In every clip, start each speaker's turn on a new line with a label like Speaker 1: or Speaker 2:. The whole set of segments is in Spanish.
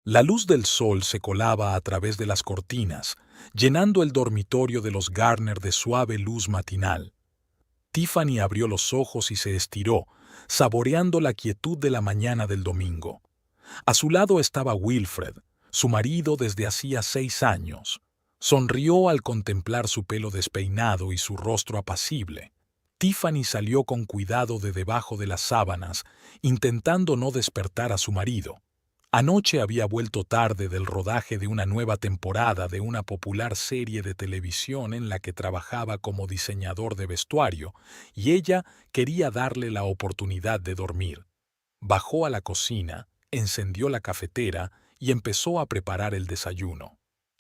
Speaker 1: La luz del sol se colaba a través de las cortinas, llenando el dormitorio de los Garner de suave luz matinal. Tiffany abrió los ojos y se estiró, saboreando la quietud de la mañana del domingo. A su lado estaba Wilfred, su marido desde hacía 6 años. Sonrió al contemplar su pelo despeinado y su rostro apacible. Tiffany salió con cuidado de debajo de las sábanas, intentando no despertar a su marido. Anoche había vuelto tarde del rodaje de una nueva temporada de una popular serie de televisión en la que trabajaba como diseñador de vestuario, y ella quería darle la oportunidad de dormir. Bajó a la cocina, encendió la cafetera y empezó a preparar el desayuno.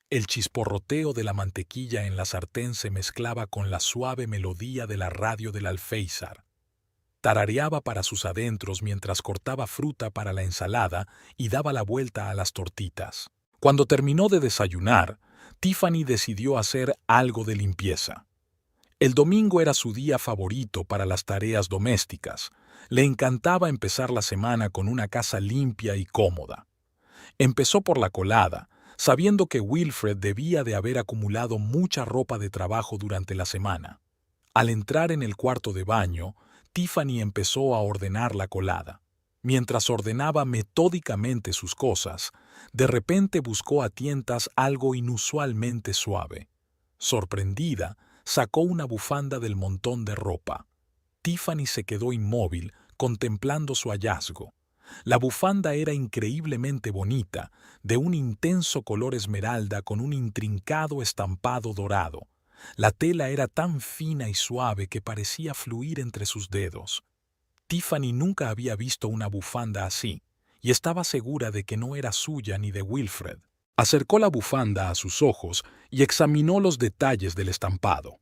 Speaker 1: El chisporroteo de la mantequilla en la sartén se mezclaba con la suave melodía de la radio del alféizar. Tarareaba para sus adentros mientras cortaba fruta para la ensalada y daba la vuelta a las tortitas. Cuando terminó de desayunar, Tiffany decidió hacer algo de limpieza. El domingo era su día favorito para las tareas domésticas. Le encantaba empezar la semana con una casa limpia y cómoda. Empezó por la colada, sabiendo que Wilfred debía de haber acumulado mucha ropa de trabajo durante la semana. Al entrar en el cuarto de baño, Tiffany empezó a ordenar la colada. Mientras ordenaba metódicamente sus cosas, de repente buscó a tientas algo inusualmente suave. Sorprendida, sacó una bufanda del montón de ropa. Tiffany se quedó inmóvil, contemplando su hallazgo. La bufanda era increíblemente bonita, de un intenso color esmeralda con un intrincado estampado dorado. La tela era tan fina y suave que parecía fluir entre sus dedos. Tiffany nunca había visto una bufanda así, y estaba segura de que no era suya ni de Wilfred. Acercó la bufanda a sus ojos y examinó los detalles del estampado.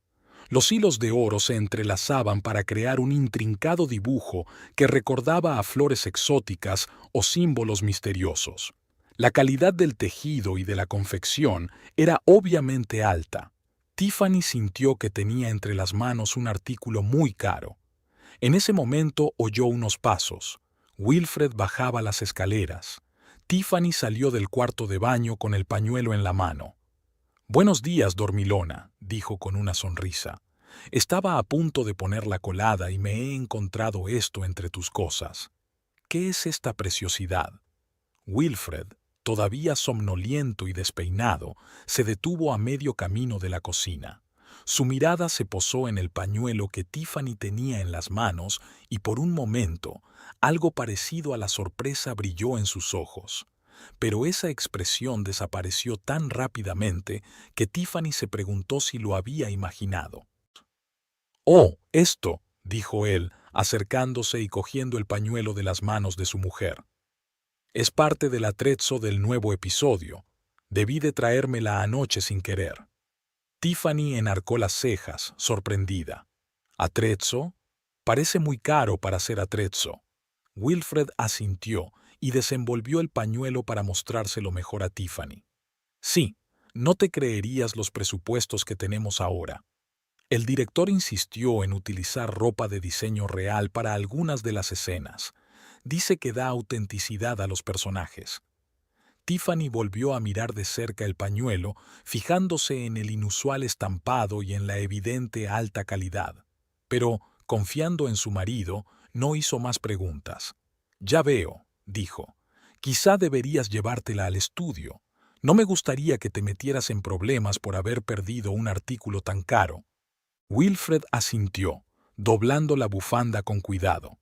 Speaker 1: Los hilos de oro se entrelazaban para crear un intrincado dibujo que recordaba a flores exóticas o símbolos misteriosos. La calidad del tejido y de la confección era obviamente alta. Tiffany sintió que tenía entre las manos un artículo muy caro. En ese momento oyó unos pasos. Wilfred bajaba las escaleras. Tiffany salió del cuarto de baño con el pañuelo en la mano. «Buenos días, dormilona», dijo con una sonrisa. «Estaba a punto de poner la colada y me he encontrado esto entre tus cosas. ¿Qué es esta preciosidad?» Wilfred, todavía somnoliento y despeinado, se detuvo a medio camino de la cocina. Su mirada se posó en el pañuelo que Tiffany tenía en las manos y por un momento algo parecido a la sorpresa brilló en sus ojos. Pero esa expresión desapareció tan rápidamente que Tiffany se preguntó si lo había imaginado. «Oh, esto», dijo él, acercándose y cogiendo el pañuelo de las manos de su mujer. «Es parte del atrezzo del nuevo episodio. Debí de traérmela anoche sin querer». Tiffany enarcó las cejas, sorprendida. «¿Atrezzo? Parece muy caro para ser atrezzo». Wilfred asintió y desenvolvió el pañuelo para mostrárselo mejor a Tiffany. «Sí, no te creerías los presupuestos que tenemos ahora». El director insistió en utilizar ropa de diseño real para algunas de las escenas. Dice que da autenticidad a los personajes. Tiffany volvió a mirar de cerca el pañuelo, fijándose en el inusual estampado y en la evidente alta calidad. Pero, confiando en su marido, no hizo más preguntas. «Ya veo», dijo. «Quizá deberías llevártela al estudio. No me gustaría que te metieras en problemas por haber perdido un artículo tan caro». Wilfred asintió, doblando la bufanda con cuidado.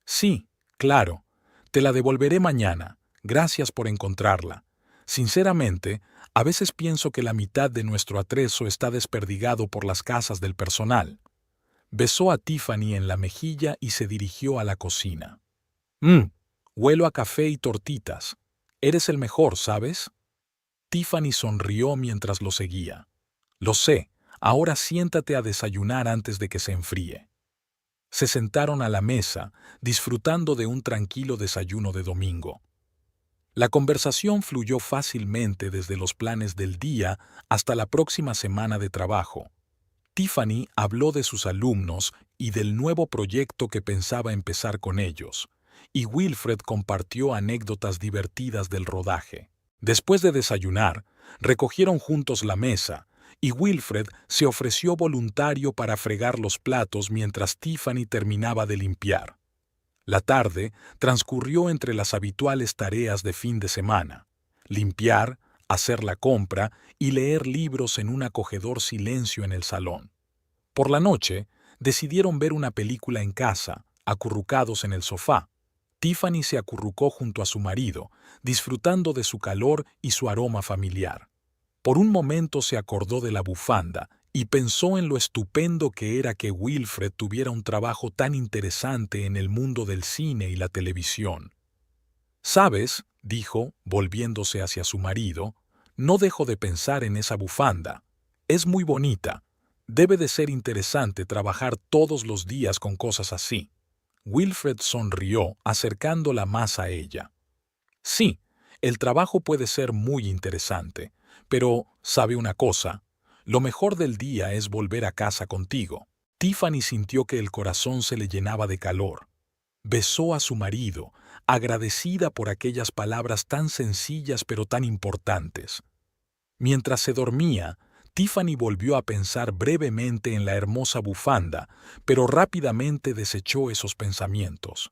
Speaker 1: «Sí, claro. Te la devolveré mañana. Gracias por encontrarla. Sinceramente, a veces pienso que la mitad de nuestro atrezzo está desperdigado por las casas del personal». Besó a Tiffany en la mejilla y se dirigió a la cocina. Huelo a café y tortitas. Eres el mejor, ¿sabes?» Tiffany sonrió mientras lo seguía. «Lo sé. Ahora siéntate a desayunar antes de que se enfríe». Se sentaron a la mesa, disfrutando de un tranquilo desayuno de domingo. La conversación fluyó fácilmente desde los planes del día hasta la próxima semana de trabajo. Tiffany habló de sus alumnos y del nuevo proyecto que pensaba empezar con ellos, y Wilfred compartió anécdotas divertidas del rodaje. Después de desayunar, recogieron juntos la mesa y Wilfred se ofreció voluntario para fregar los platos mientras Tiffany terminaba de limpiar. La tarde transcurrió entre las habituales tareas de fin de semana: limpiar, hacer la compra y leer libros en un acogedor silencio en el salón. Por la noche, decidieron ver una película en casa, acurrucados en el sofá. Tiffany se acurrucó junto a su marido, disfrutando de su calor y su aroma familiar. Por un momento se acordó de la bufanda y pensó en lo estupendo que era que Wilfred tuviera un trabajo tan interesante en el mundo del cine y la televisión. «¿Sabes?», dijo, volviéndose hacia su marido, «no dejo de pensar en esa bufanda. Es muy bonita. Debe de ser interesante trabajar todos los días con cosas así». Wilfred sonrió, acercándola más a ella. «Sí, el trabajo puede ser muy interesante, pero, ¿sabe una cosa? Lo mejor del día es volver a casa contigo». Tiffany sintió que el corazón se le llenaba de calor. Besó a su marido, agradecida por aquellas palabras tan sencillas pero tan importantes. Mientras se dormía, Tiffany volvió a pensar brevemente en la hermosa bufanda, pero rápidamente desechó esos pensamientos.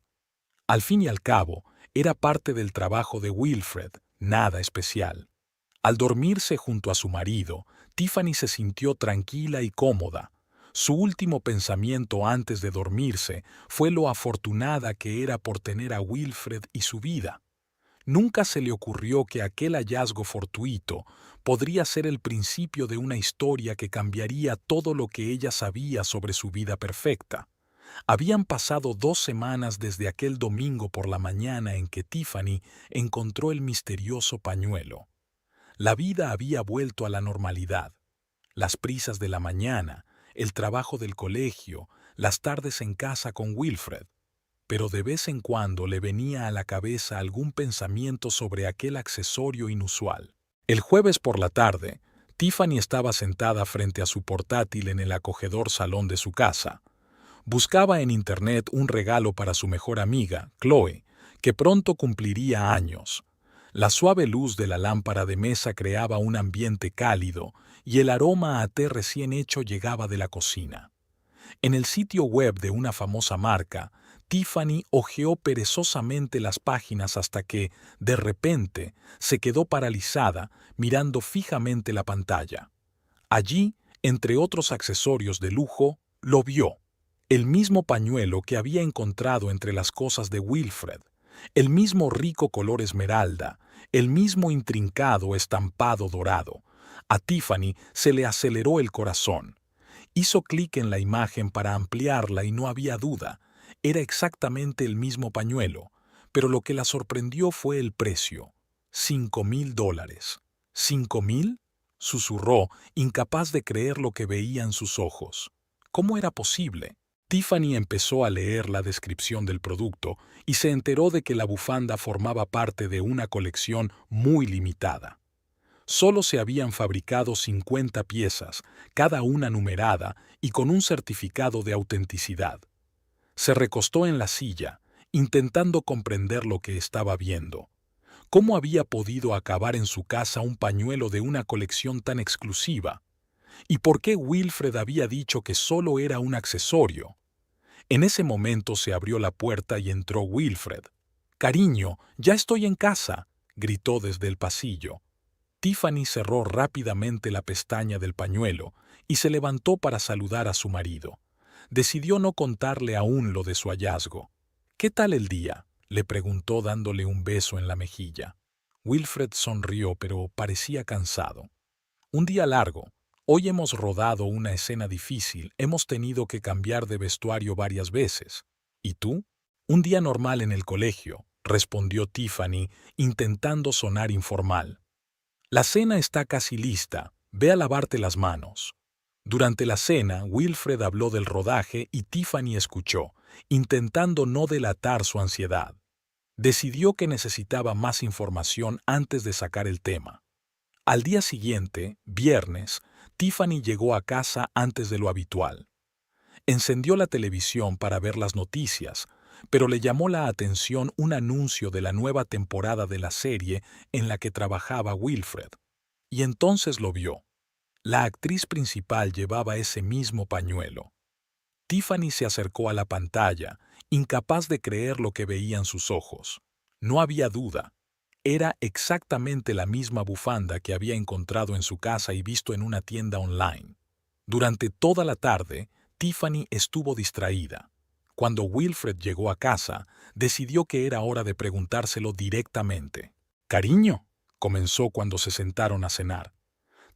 Speaker 1: Al fin y al cabo, era parte del trabajo de Wilfred, nada especial. Al dormirse junto a su marido, Tiffany se sintió tranquila y cómoda. Su último pensamiento antes de dormirse fue lo afortunada que era por tener a Wilfred y su vida. Nunca se le ocurrió que aquel hallazgo fortuito podría ser el principio de una historia que cambiaría todo lo que ella sabía sobre su vida perfecta. Habían pasado 2 semanas desde aquel domingo por la mañana en que Tiffany encontró el misterioso pañuelo. La vida había vuelto a la normalidad. Las prisas de la mañana, el trabajo del colegio, las tardes en casa con Wilfred. Pero de vez en cuando le venía a la cabeza algún pensamiento sobre aquel accesorio inusual. El jueves por la tarde, Tiffany estaba sentada frente a su portátil en el acogedor salón de su casa. Buscaba en internet un regalo para su mejor amiga, Chloe, que pronto cumpliría años. La suave luz de la lámpara de mesa creaba un ambiente cálido y el aroma a té recién hecho llegaba de la cocina. En el sitio web de una famosa marca, Tiffany hojeó perezosamente las páginas hasta que, de repente, se quedó paralizada mirando fijamente la pantalla. Allí, entre otros accesorios de lujo, lo vio. El mismo pañuelo que había encontrado entre las cosas de Wilfred, el mismo rico color esmeralda, el mismo intrincado estampado dorado. A Tiffany se le aceleró el corazón. Hizo clic en la imagen para ampliarla y no había duda. Era exactamente el mismo pañuelo, pero lo que la sorprendió fue el precio. $5,000. ¿5,000? Susurró, incapaz de creer lo que veía en sus ojos. ¿Cómo era posible? Tiffany empezó a leer la descripción del producto y se enteró de que la bufanda formaba parte de una colección muy limitada. Solo se habían fabricado 50 piezas, cada una numerada y con un certificado de autenticidad. Se recostó en la silla, intentando comprender lo que estaba viendo. ¿Cómo había podido acabar en su casa un pañuelo de una colección tan exclusiva? ¿Y por qué Wilfred había dicho que solo era un accesorio? En ese momento se abrió la puerta y entró Wilfred. «Cariño, ya estoy en casa», gritó desde el pasillo. Tiffany cerró rápidamente la pestaña del pañuelo y se levantó para saludar a su marido. Decidió no contarle aún lo de su hallazgo. «¿Qué tal el día?», le preguntó dándole un beso en la mejilla. Wilfred sonrió, pero parecía cansado. «Un día largo. Hoy hemos rodado una escena difícil, hemos tenido que cambiar de vestuario varias veces. ¿Y tú?». «Un día normal en el colegio», respondió Tiffany, intentando sonar informal. «La cena está casi lista, ve a lavarte las manos». Durante la cena, Wilfred habló del rodaje y Tiffany escuchó, intentando no delatar su ansiedad. Decidió que necesitaba más información antes de sacar el tema. Al día siguiente, viernes, Tiffany llegó a casa antes de lo habitual. Encendió la televisión para ver las noticias, pero le llamó la atención un anuncio de la nueva temporada de la serie en la que trabajaba Wilfred. Y entonces lo vio. La actriz principal llevaba ese mismo pañuelo. Tiffany se acercó a la pantalla, incapaz de creer lo que veían sus ojos. No había duda. Era exactamente la misma bufanda que había encontrado en su casa y visto en una tienda online. Durante toda la tarde, Tiffany estuvo distraída. Cuando Wilfred llegó a casa, decidió que era hora de preguntárselo directamente. «Cariño», comenzó cuando se sentaron a cenar,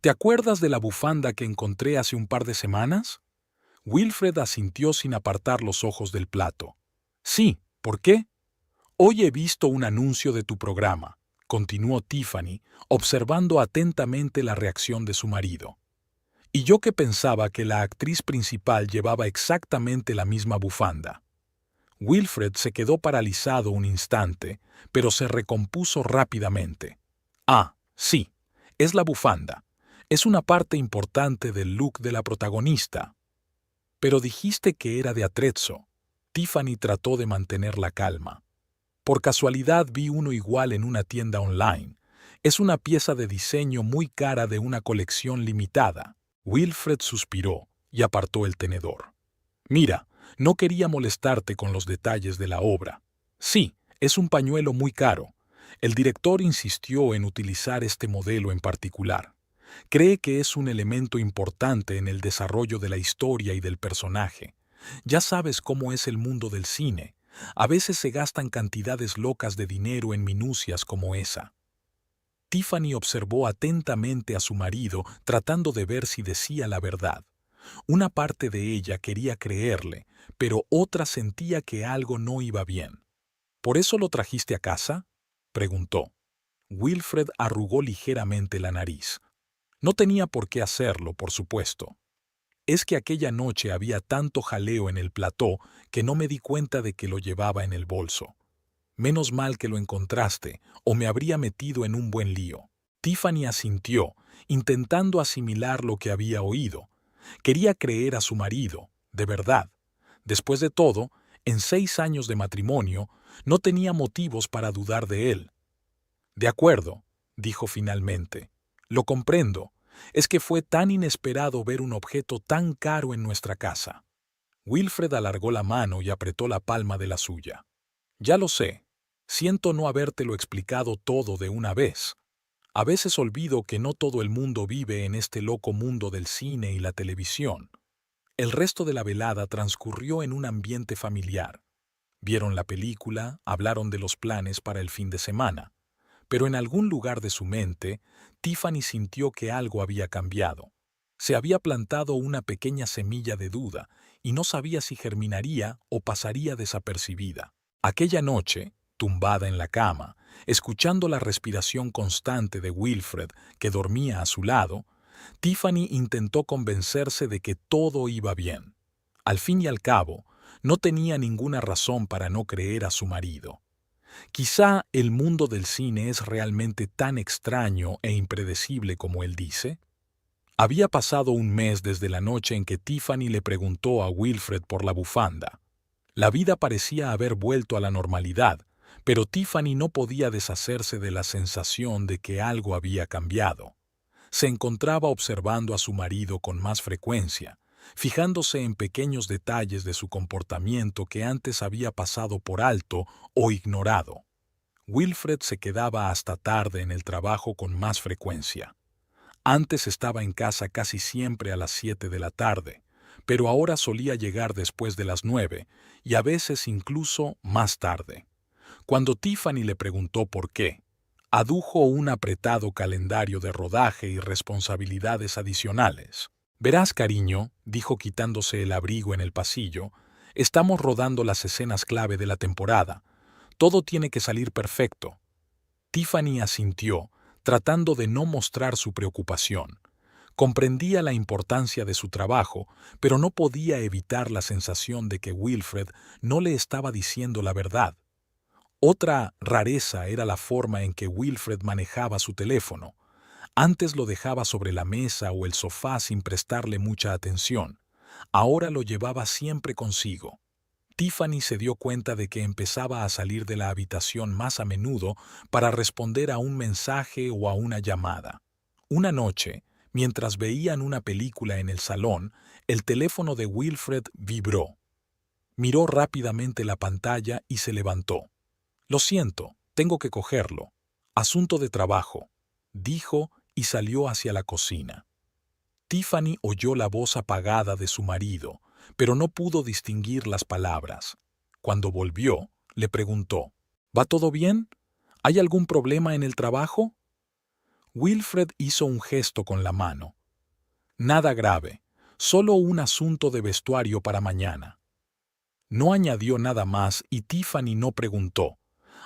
Speaker 1: «¿te acuerdas de la bufanda que encontré hace un par de semanas?» Wilfred asintió sin apartar los ojos del plato. «Sí, ¿por qué?» «Hoy he visto un anuncio de tu programa», continuó Tiffany, observando atentamente la reacción de su marido. «Y yo que pensaba que la actriz principal llevaba exactamente la misma bufanda». Wilfred se quedó paralizado un instante, pero se recompuso rápidamente. «Ah, sí, es la bufanda. Es una parte importante del look de la protagonista». «Pero dijiste que era de atrezzo». Tiffany trató de mantener la calma. «Por casualidad vi uno igual en una tienda online. Es una pieza de diseño muy cara de una colección limitada». Wilfred suspiró y apartó el tenedor. «Mira, no quería molestarte con los detalles de la obra. Sí, es un pañuelo muy caro. El director insistió en utilizar este modelo en particular. Cree que es un elemento importante en el desarrollo de la historia y del personaje. Ya sabes cómo es el mundo del cine. A veces se gastan cantidades locas de dinero en minucias como esa». Tiffany observó atentamente a su marido, tratando de ver si decía la verdad. Una parte de ella quería creerle, pero otra sentía que algo no iba bien. «¿Por eso lo trajiste a casa?», preguntó. Wilfred arrugó ligeramente la nariz. «No tenía por qué hacerlo, por supuesto. Es que aquella noche había tanto jaleo en el plató que no me di cuenta de que lo llevaba en el bolso. Menos mal que lo encontraste, o me habría metido en un buen lío». Tiffany asintió, intentando asimilar lo que había oído. Quería creer a su marido, de verdad. Después de todo, en 6 años de matrimonio, no tenía motivos para dudar de él. «De acuerdo», dijo finalmente. «Lo comprendo. Es que fue tan inesperado ver un objeto tan caro en nuestra casa». Wilfred alargó la mano y apretó la palma de la suya. «Ya lo sé. Siento no habértelo explicado todo de una vez. A veces olvido que no todo el mundo vive en este loco mundo del cine y la televisión». El resto de la velada transcurrió en un ambiente familiar. Vieron la película, hablaron de los planes para el fin de semana. Pero en algún lugar de su mente, Tiffany sintió que algo había cambiado. Se había plantado una pequeña semilla de duda y no sabía si germinaría o pasaría desapercibida. Aquella noche, tumbada en la cama, escuchando la respiración constante de Wilfred, que dormía a su lado, Tiffany intentó convencerse de que todo iba bien. Al fin y al cabo, no tenía ninguna razón para no creer a su marido. Quizá el mundo del cine es realmente tan extraño e impredecible como él dice. Había pasado un mes desde la noche en que Tiffany le preguntó a Wilfred por la bufanda. La vida parecía haber vuelto a la normalidad, pero Tiffany no podía deshacerse de la sensación de que algo había cambiado. Se encontraba observando a su marido con más frecuencia, fijándose en pequeños detalles de su comportamiento que antes había pasado por alto o ignorado. Wilfred se quedaba hasta tarde en el trabajo con más frecuencia. Antes estaba en casa casi siempre a las 7 de la tarde, pero ahora solía llegar después de las 9 y a veces incluso más tarde. Cuando Tiffany le preguntó por qué, adujo un apretado calendario de rodaje y responsabilidades adicionales. «Verás, cariño», dijo quitándose el abrigo en el pasillo, «estamos rodando las escenas clave de la temporada. Todo tiene que salir perfecto». Tiffany asintió, tratando de no mostrar su preocupación. Comprendía la importancia de su trabajo, pero no podía evitar la sensación de que Wilfred no le estaba diciendo la verdad. Otra rareza era la forma en que Wilfred manejaba su teléfono. Antes lo dejaba sobre la mesa o el sofá sin prestarle mucha atención. Ahora lo llevaba siempre consigo. Tiffany se dio cuenta de que empezaba a salir de la habitación más a menudo para responder a un mensaje o a una llamada. Una noche, mientras veían una película en el salón, el teléfono de Wilfred vibró. Miró rápidamente la pantalla y se levantó. «Lo siento, tengo que cogerlo. Asunto de trabajo», dijo y salió hacia la cocina. Tiffany oyó la voz apagada de su marido, pero no pudo distinguir las palabras. Cuando volvió, le preguntó, «¿Va todo bien? ¿Hay algún problema en el trabajo?» Wilfred hizo un gesto con la mano. «Nada grave, solo un asunto de vestuario para mañana». No añadió nada más y Tiffany no preguntó,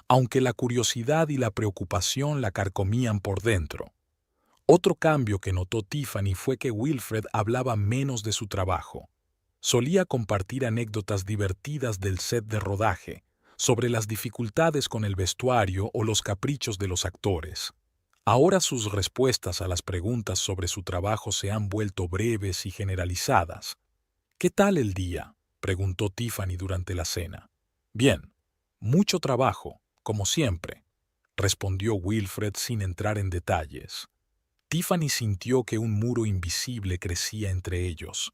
Speaker 1: aunque la curiosidad y la preocupación la carcomían por dentro. Otro cambio que notó Tiffany fue que Wilfred hablaba menos de su trabajo. Solía compartir anécdotas divertidas del set de rodaje, sobre las dificultades con el vestuario o los caprichos de los actores. Ahora sus respuestas a las preguntas sobre su trabajo se han vuelto breves y generalizadas. «¿Qué tal el día?», preguntó Tiffany durante la cena. «Bien, mucho trabajo, como siempre», respondió Wilfred sin entrar en detalles. Tiffany sintió que un muro invisible crecía entre ellos.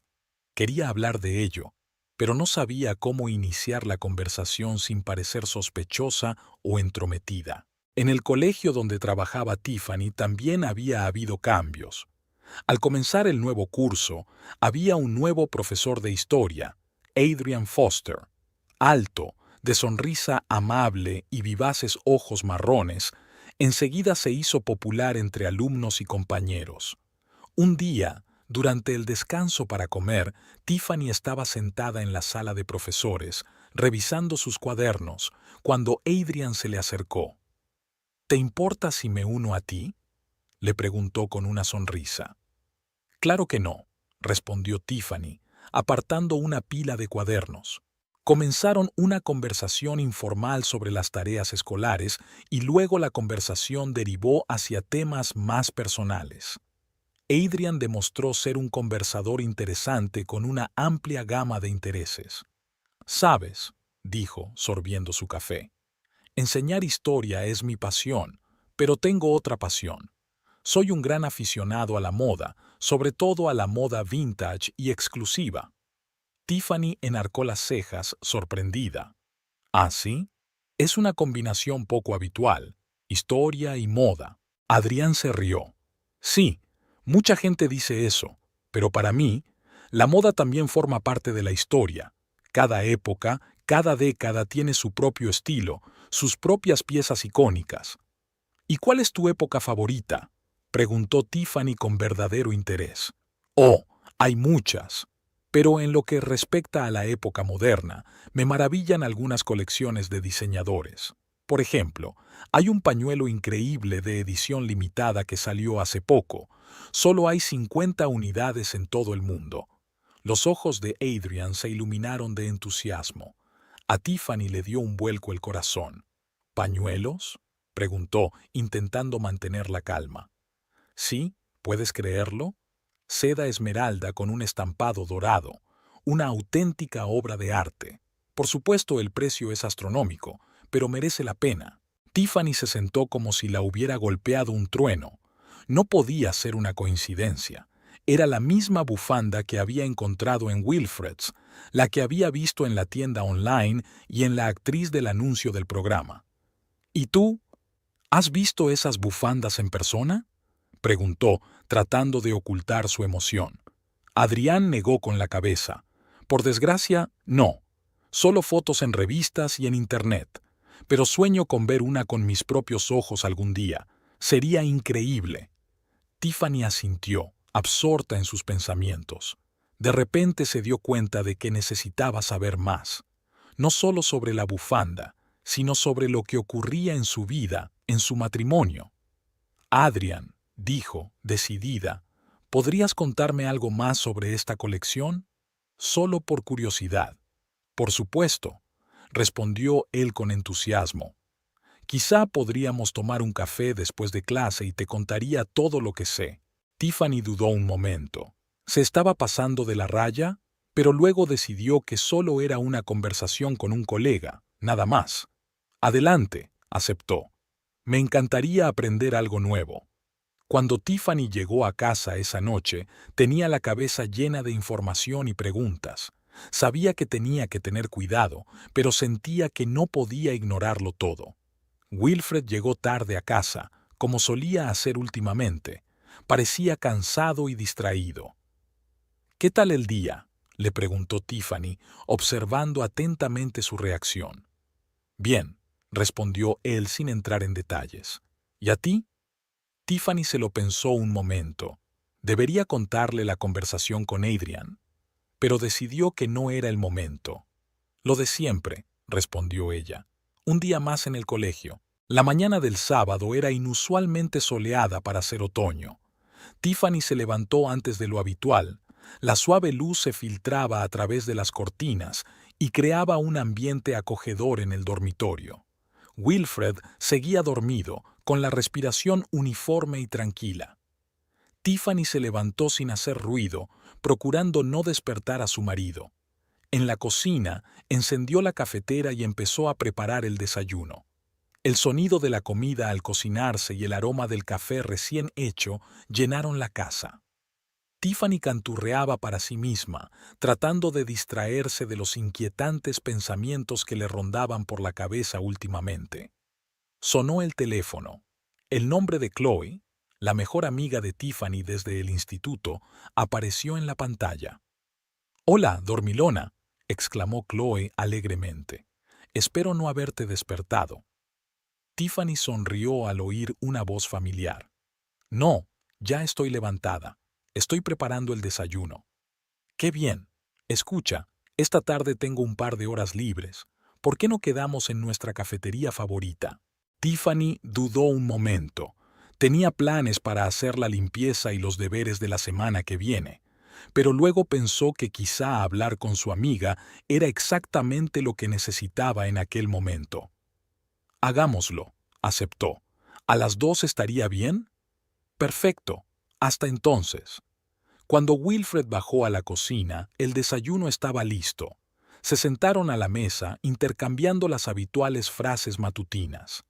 Speaker 1: Quería hablar de ello, pero no sabía cómo iniciar la conversación sin parecer sospechosa o entrometida. En el colegio donde trabajaba Tiffany también había habido cambios. Al comenzar el nuevo curso, había un nuevo profesor de historia, Adrian Foster. Alto, de sonrisa amable y vivaces ojos marrones, enseguida se hizo popular entre alumnos y compañeros. Un día, durante el descanso para comer, Tiffany estaba sentada en la sala de profesores, revisando sus cuadernos, cuando Adrian se le acercó. «¿Te importa si me uno a ti?», le preguntó con una sonrisa. «Claro que no», respondió Tiffany, apartando una pila de cuadernos. Comenzaron una conversación informal sobre las tareas escolares y luego la conversación derivó hacia temas más personales. Adrian demostró ser un conversador interesante con una amplia gama de intereses. «Sabes», dijo, sorbiendo su café, «enseñar historia es mi pasión, pero tengo otra pasión. Soy un gran aficionado a la moda, sobre todo a la moda vintage y exclusiva». Tiffany enarcó las cejas, sorprendida. «¿Ah, sí? Es una combinación poco habitual, historia y moda». Adrián se rió. «Sí, mucha gente dice eso, pero para mí, la moda también forma parte de la historia. Cada época, cada década tiene su propio estilo, sus propias piezas icónicas». «¿Y cuál es tu época favorita?», preguntó Tiffany con verdadero interés. «Oh, hay muchas. Pero en lo que respecta a la época moderna, me maravillan algunas colecciones de diseñadores. Por ejemplo, hay un pañuelo increíble de edición limitada que salió hace poco. Solo hay 50 unidades en todo el mundo». Los ojos de Adrian se iluminaron de entusiasmo. A Tiffany le dio un vuelco el corazón. «¿Pañuelos?», preguntó, intentando mantener la calma. «Sí, ¿puedes creerlo? Seda esmeralda con un estampado dorado, una auténtica obra de arte. Por supuesto, el precio es astronómico, pero merece la pena». Tiffany se sentó como si la hubiera golpeado un trueno. No podía ser una coincidencia. Era la misma bufanda que había encontrado en Wilfred's, la que había visto en la tienda online y en la actriz del anuncio del programa. «¿Y tú? ¿Has visto esas bufandas en persona?», preguntó, tratando de ocultar su emoción. Adrián negó con la cabeza. «Por desgracia, no. Solo fotos en revistas y en Internet. Pero sueño con ver una con mis propios ojos algún día. Sería increíble». Tiffany asintió, absorta en sus pensamientos. De repente se dio cuenta de que necesitaba saber más. No solo sobre la bufanda, sino sobre lo que ocurría en su vida, en su matrimonio. «Adrian», dijo, decidida, «¿podrías contarme algo más sobre esta colección?». «Solo por curiosidad». «Por supuesto», respondió él con entusiasmo. «Quizá podríamos tomar un café después de clase y te contaría todo lo que sé». Tiffany dudó un momento. ¿Se estaba pasando de la raya?, pero luego decidió que solo era una conversación con un colega, nada más. Adelante, aceptó. Me encantaría aprender algo nuevo. Cuando Tiffany llegó a casa esa noche, tenía la cabeza llena de información y preguntas. Sabía que tenía que tener cuidado, pero sentía que no podía ignorarlo todo. Wilfred llegó tarde a casa, como solía hacer últimamente. Parecía cansado y distraído. ¿Qué tal el día?, le preguntó Tiffany, observando atentamente su reacción. Bien, respondió él sin entrar en detalles. ¿Y a ti? Tiffany se lo pensó un momento. Debería contarle la conversación con Adrian, pero decidió que no era el momento. Lo de siempre, respondió ella. Un día más en el colegio. La mañana del sábado era inusualmente soleada para ser otoño. Tiffany se levantó antes de lo habitual. La suave luz se filtraba a través de las cortinas y creaba un ambiente acogedor en el dormitorio. Wilfred seguía dormido, con la respiración uniforme y tranquila. Tiffany se levantó sin hacer ruido, procurando no despertar a su marido. En la cocina, encendió la cafetera y empezó a preparar el desayuno. El sonido de la comida al cocinarse y el aroma del café recién hecho llenaron la casa. Tiffany canturreaba para sí misma, tratando de distraerse de los inquietantes pensamientos que le rondaban por la cabeza últimamente. Sonó el teléfono. El nombre de Chloe, la mejor amiga de Tiffany desde el instituto, apareció en la pantalla. «Hola, dormilona», exclamó Chloe alegremente. «Espero no haberte despertado». Tiffany sonrió al oír una voz familiar. «No, ya estoy levantada. Estoy preparando el desayuno». «Qué bien. Escucha, esta tarde tengo un par de horas libres. ¿Por qué no quedamos en nuestra cafetería favorita?» Tiffany dudó un momento. Tenía planes para hacer la limpieza y los deberes de la semana que viene, pero luego pensó que quizá hablar con su amiga era exactamente lo que necesitaba en aquel momento. «Hagámoslo», aceptó. «¿A las 2 estaría bien?» «Perfecto. Hasta entonces». Cuando Wilfred bajó a la cocina, el desayuno estaba listo. Se sentaron a la mesa, intercambiando las habituales frases matutinas.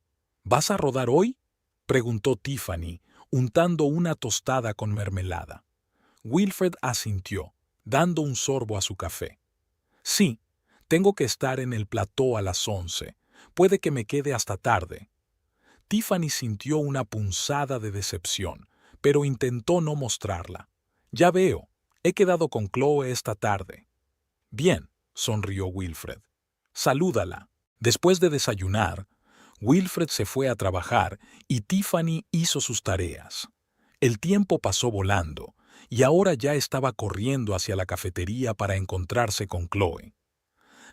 Speaker 1: «¿Vas a rodar hoy?», preguntó Tiffany, untando una tostada con mermelada. Wilfred asintió, dando un sorbo a su café. «Sí, tengo que estar en el plató a las 11. Puede que me quede hasta tarde». Tiffany sintió una punzada de decepción, pero intentó no mostrarla. «Ya veo, he quedado con Chloe esta tarde». «Bien», sonrió Wilfred. «Salúdala». Después de desayunar, Wilfred se fue a trabajar y Tiffany hizo sus tareas. El tiempo pasó volando, y ahora ya estaba corriendo hacia la cafetería para encontrarse con Chloe.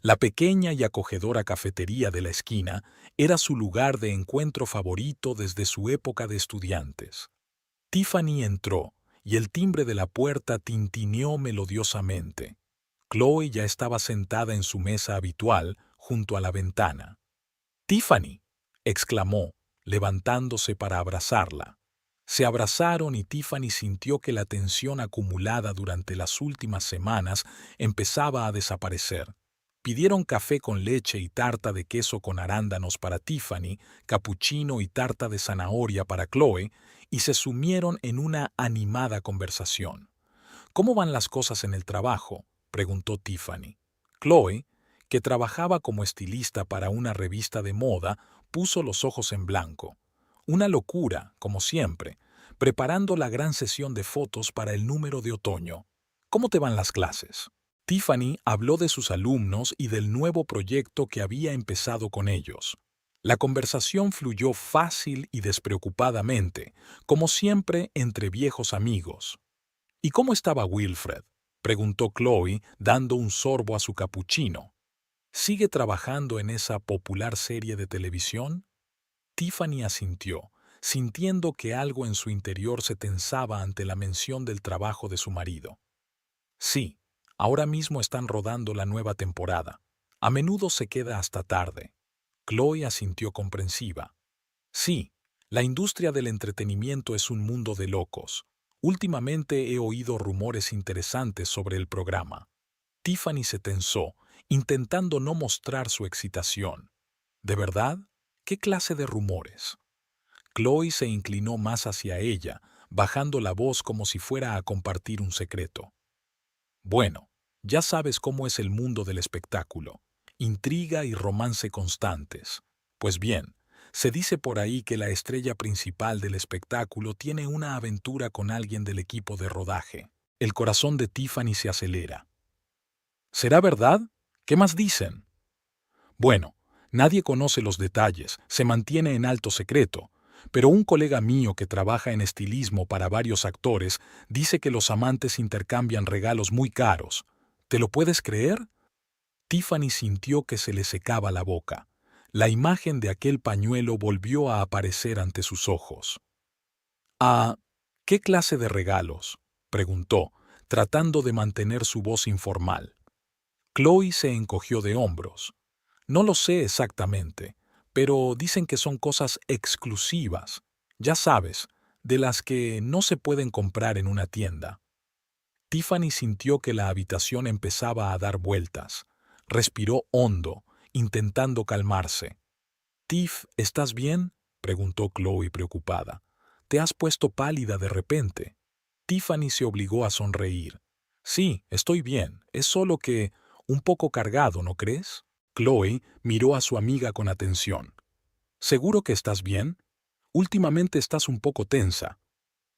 Speaker 1: La pequeña y acogedora cafetería de la esquina era su lugar de encuentro favorito desde su época de estudiantes. Tiffany entró, y el timbre de la puerta tintineó melodiosamente. Chloe ya estaba sentada en su mesa habitual, junto a la ventana. «Tiffany», exclamó, levantándose para abrazarla. Se abrazaron y Tiffany sintió que la tensión acumulada durante las últimas semanas empezaba a desaparecer. Pidieron café con leche y tarta de queso con arándanos para Tiffany, capuchino y tarta de zanahoria para Chloe, y se sumieron en una animada conversación. «¿Cómo van las cosas en el trabajo?», preguntó Tiffany. Chloe, que trabajaba como estilista para una revista de moda, puso los ojos en blanco. Una locura, como siempre, preparando la gran sesión de fotos para el número de otoño. «¿Cómo te van las clases?». Tiffany habló de sus alumnos y del nuevo proyecto que había empezado con ellos. La conversación fluyó fácil y despreocupadamente, como siempre entre viejos amigos. «¿Y cómo estaba Wilfred?», preguntó Chloe, dando un sorbo a su capuchino. «¿Sigue trabajando en esa popular serie de televisión?». Tiffany asintió, sintiendo que algo en su interior se tensaba ante la mención del trabajo de su marido. «Sí, ahora mismo están rodando la nueva temporada. A menudo se queda hasta tarde». Chloe asintió comprensiva. «Sí, la industria del entretenimiento es un mundo de locos. Últimamente he oído rumores interesantes sobre el programa». Tiffany se tensó, intentando no mostrar su excitación. ¿De verdad? ¿Qué clase de rumores? Chloe se inclinó más hacia ella, bajando la voz como si fuera a compartir un secreto. Bueno, ya sabes cómo es el mundo del espectáculo. Intriga y romance constantes. Pues bien, se dice por ahí que la estrella principal del espectáculo tiene una aventura con alguien del equipo de rodaje. El corazón de Tiffany se acelera. ¿Será verdad? ¿Qué más dicen? Bueno, nadie conoce los detalles, se mantiene en alto secreto, pero un colega mío que trabaja en estilismo para varios actores dice que los amantes intercambian regalos muy caros. ¿Te lo puedes creer? Tiffany sintió que se le secaba la boca. La imagen de aquel pañuelo volvió a aparecer ante sus ojos. «¿Ah, qué clase de regalos?», preguntó, tratando de mantener su voz informal. Chloe se encogió de hombros. «No lo sé exactamente, pero dicen que son cosas exclusivas, ya sabes, de las que no se pueden comprar en una tienda». Tiffany sintió que la habitación empezaba a dar vueltas. Respiró hondo, intentando calmarse. «Tiff, ¿estás bien?», preguntó Chloe preocupada. «Te has puesto pálida de repente». Tiffany se obligó a sonreír. «Sí, estoy bien, es solo que un poco cargado, ¿no crees?». Chloe miró a su amiga con atención. «¿Seguro que estás bien? Últimamente estás un poco tensa».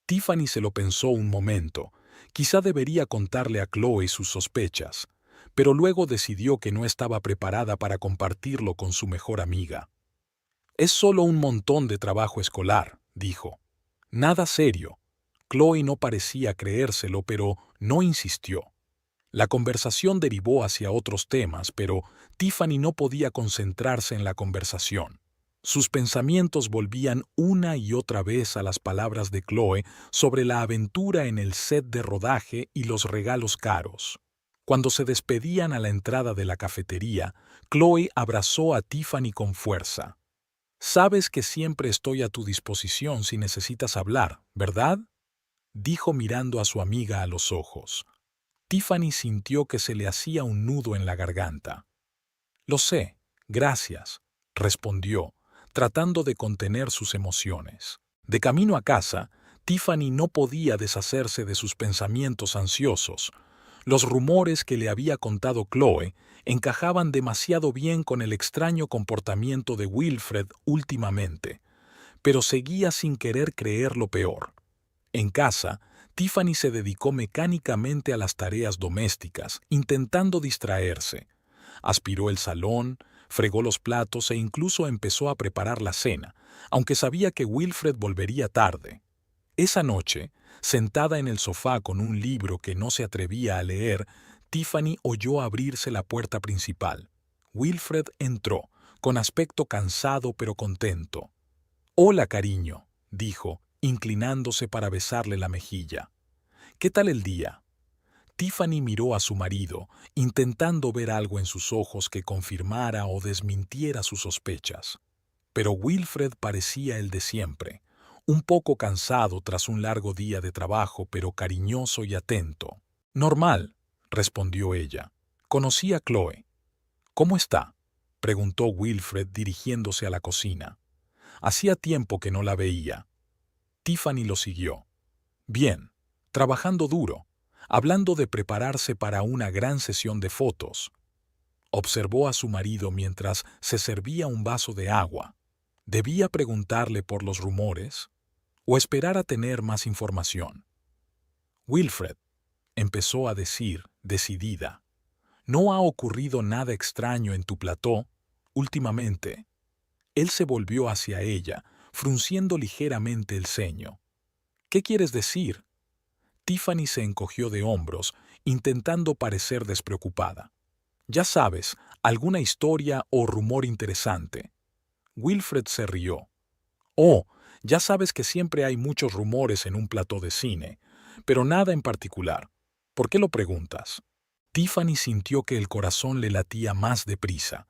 Speaker 1: Tiffany se lo pensó un momento. Quizá debería contarle a Chloe sus sospechas, pero luego decidió que no estaba preparada para compartirlo con su mejor amiga. «Es solo un montón de trabajo escolar», dijo. «Nada serio». Chloe no parecía creérselo, pero no insistió. La conversación derivó hacia otros temas, pero Tiffany no podía concentrarse en la conversación. Sus pensamientos volvían una y otra vez a las palabras de Chloe sobre la aventura en el set de rodaje y los regalos caros. Cuando se despedían a la entrada de la cafetería, Chloe abrazó a Tiffany con fuerza. «Sabes que siempre estoy a tu disposición si necesitas hablar, ¿verdad?», dijo mirando a su amiga a los ojos. Tiffany sintió que se le hacía un nudo en la garganta. «Lo sé, gracias», respondió, tratando de contener sus emociones. De camino a casa, Tiffany no podía deshacerse de sus pensamientos ansiosos. Los rumores que le había contado Chloe encajaban demasiado bien con el extraño comportamiento de Wilfred últimamente, pero seguía sin querer creer lo peor. En casa, Tiffany se dedicó mecánicamente a las tareas domésticas, intentando distraerse. Aspiró el salón, fregó los platos e incluso empezó a preparar la cena, aunque sabía que Wilfred volvería tarde. Esa noche, sentada en el sofá con un libro que no se atrevía a leer, Tiffany oyó abrirse la puerta principal. Wilfred entró, con aspecto cansado pero contento. «Hola, cariño», dijo, inclinándose para besarle la mejilla. «¿Qué tal el día?». Tiffany miró a su marido, intentando ver algo en sus ojos que confirmara o desmintiera sus sospechas. Pero Wilfred parecía el de siempre, un poco cansado tras un largo día de trabajo, pero cariñoso y atento. «Normal», respondió ella. «Conocí a Chloe». «¿Cómo está?», preguntó Wilfred dirigiéndose a la cocina. Hacía tiempo que no la veía. Tiffany lo siguió. «Bien, trabajando duro, hablando de prepararse para una gran sesión de fotos». Observó a su marido mientras se servía un vaso de agua. ¿Debía preguntarle por los rumores o esperar a tener más información? «Wilfred», empezó a decir, decidida, «¿no ha ocurrido nada extraño en tu plató últimamente?». Él se volvió hacia ella, frunciendo ligeramente el ceño. «¿Qué quieres decir?». Tiffany se encogió de hombros, intentando parecer despreocupada. «Ya sabes, alguna historia o rumor interesante». Wilfred se rió. «Oh, ya sabes que siempre hay muchos rumores en un plató de cine, pero nada en particular. ¿Por qué lo preguntas?». Tiffany sintió que el corazón le latía más deprisa.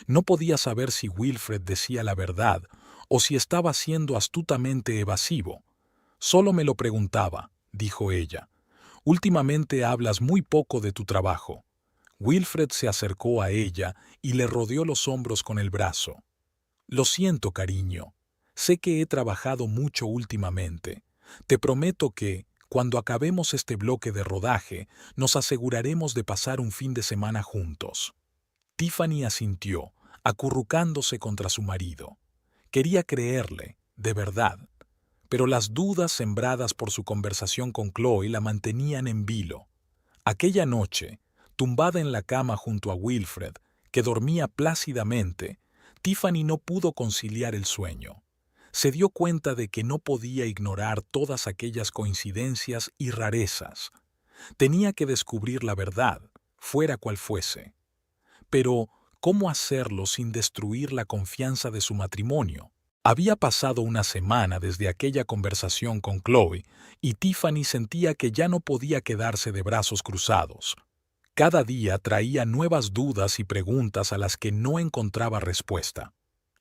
Speaker 1: No podía saber si Wilfred decía la verdad o si estaba siendo astutamente evasivo. «Solo me lo preguntaba», dijo ella. «Últimamente hablas muy poco de tu trabajo. Wilfred se acercó a ella y le rodeó los hombros con el brazo. Lo siento, cariño. Sé que he trabajado mucho últimamente. Te prometo que, cuando acabemos este bloque de rodaje, nos aseguraremos de pasar un fin de semana juntos. Tiffany asintió, acurrucándose contra su marido. Quería creerle, de verdad, pero las dudas sembradas por su conversación con Chloe la mantenían en vilo. Aquella noche, tumbada en la cama junto a Wilfred, que dormía plácidamente, Tiffany no pudo conciliar el sueño. Se dio cuenta de que no podía ignorar todas aquellas coincidencias y rarezas. Tenía que descubrir la verdad, fuera cual fuese. Pero, ¿cómo hacerlo sin destruir la confianza de su matrimonio? Había pasado una semana desde aquella conversación con Chloe y Tiffany sentía que ya no podía quedarse de brazos cruzados. Cada día traía nuevas dudas y preguntas a las que no encontraba respuesta.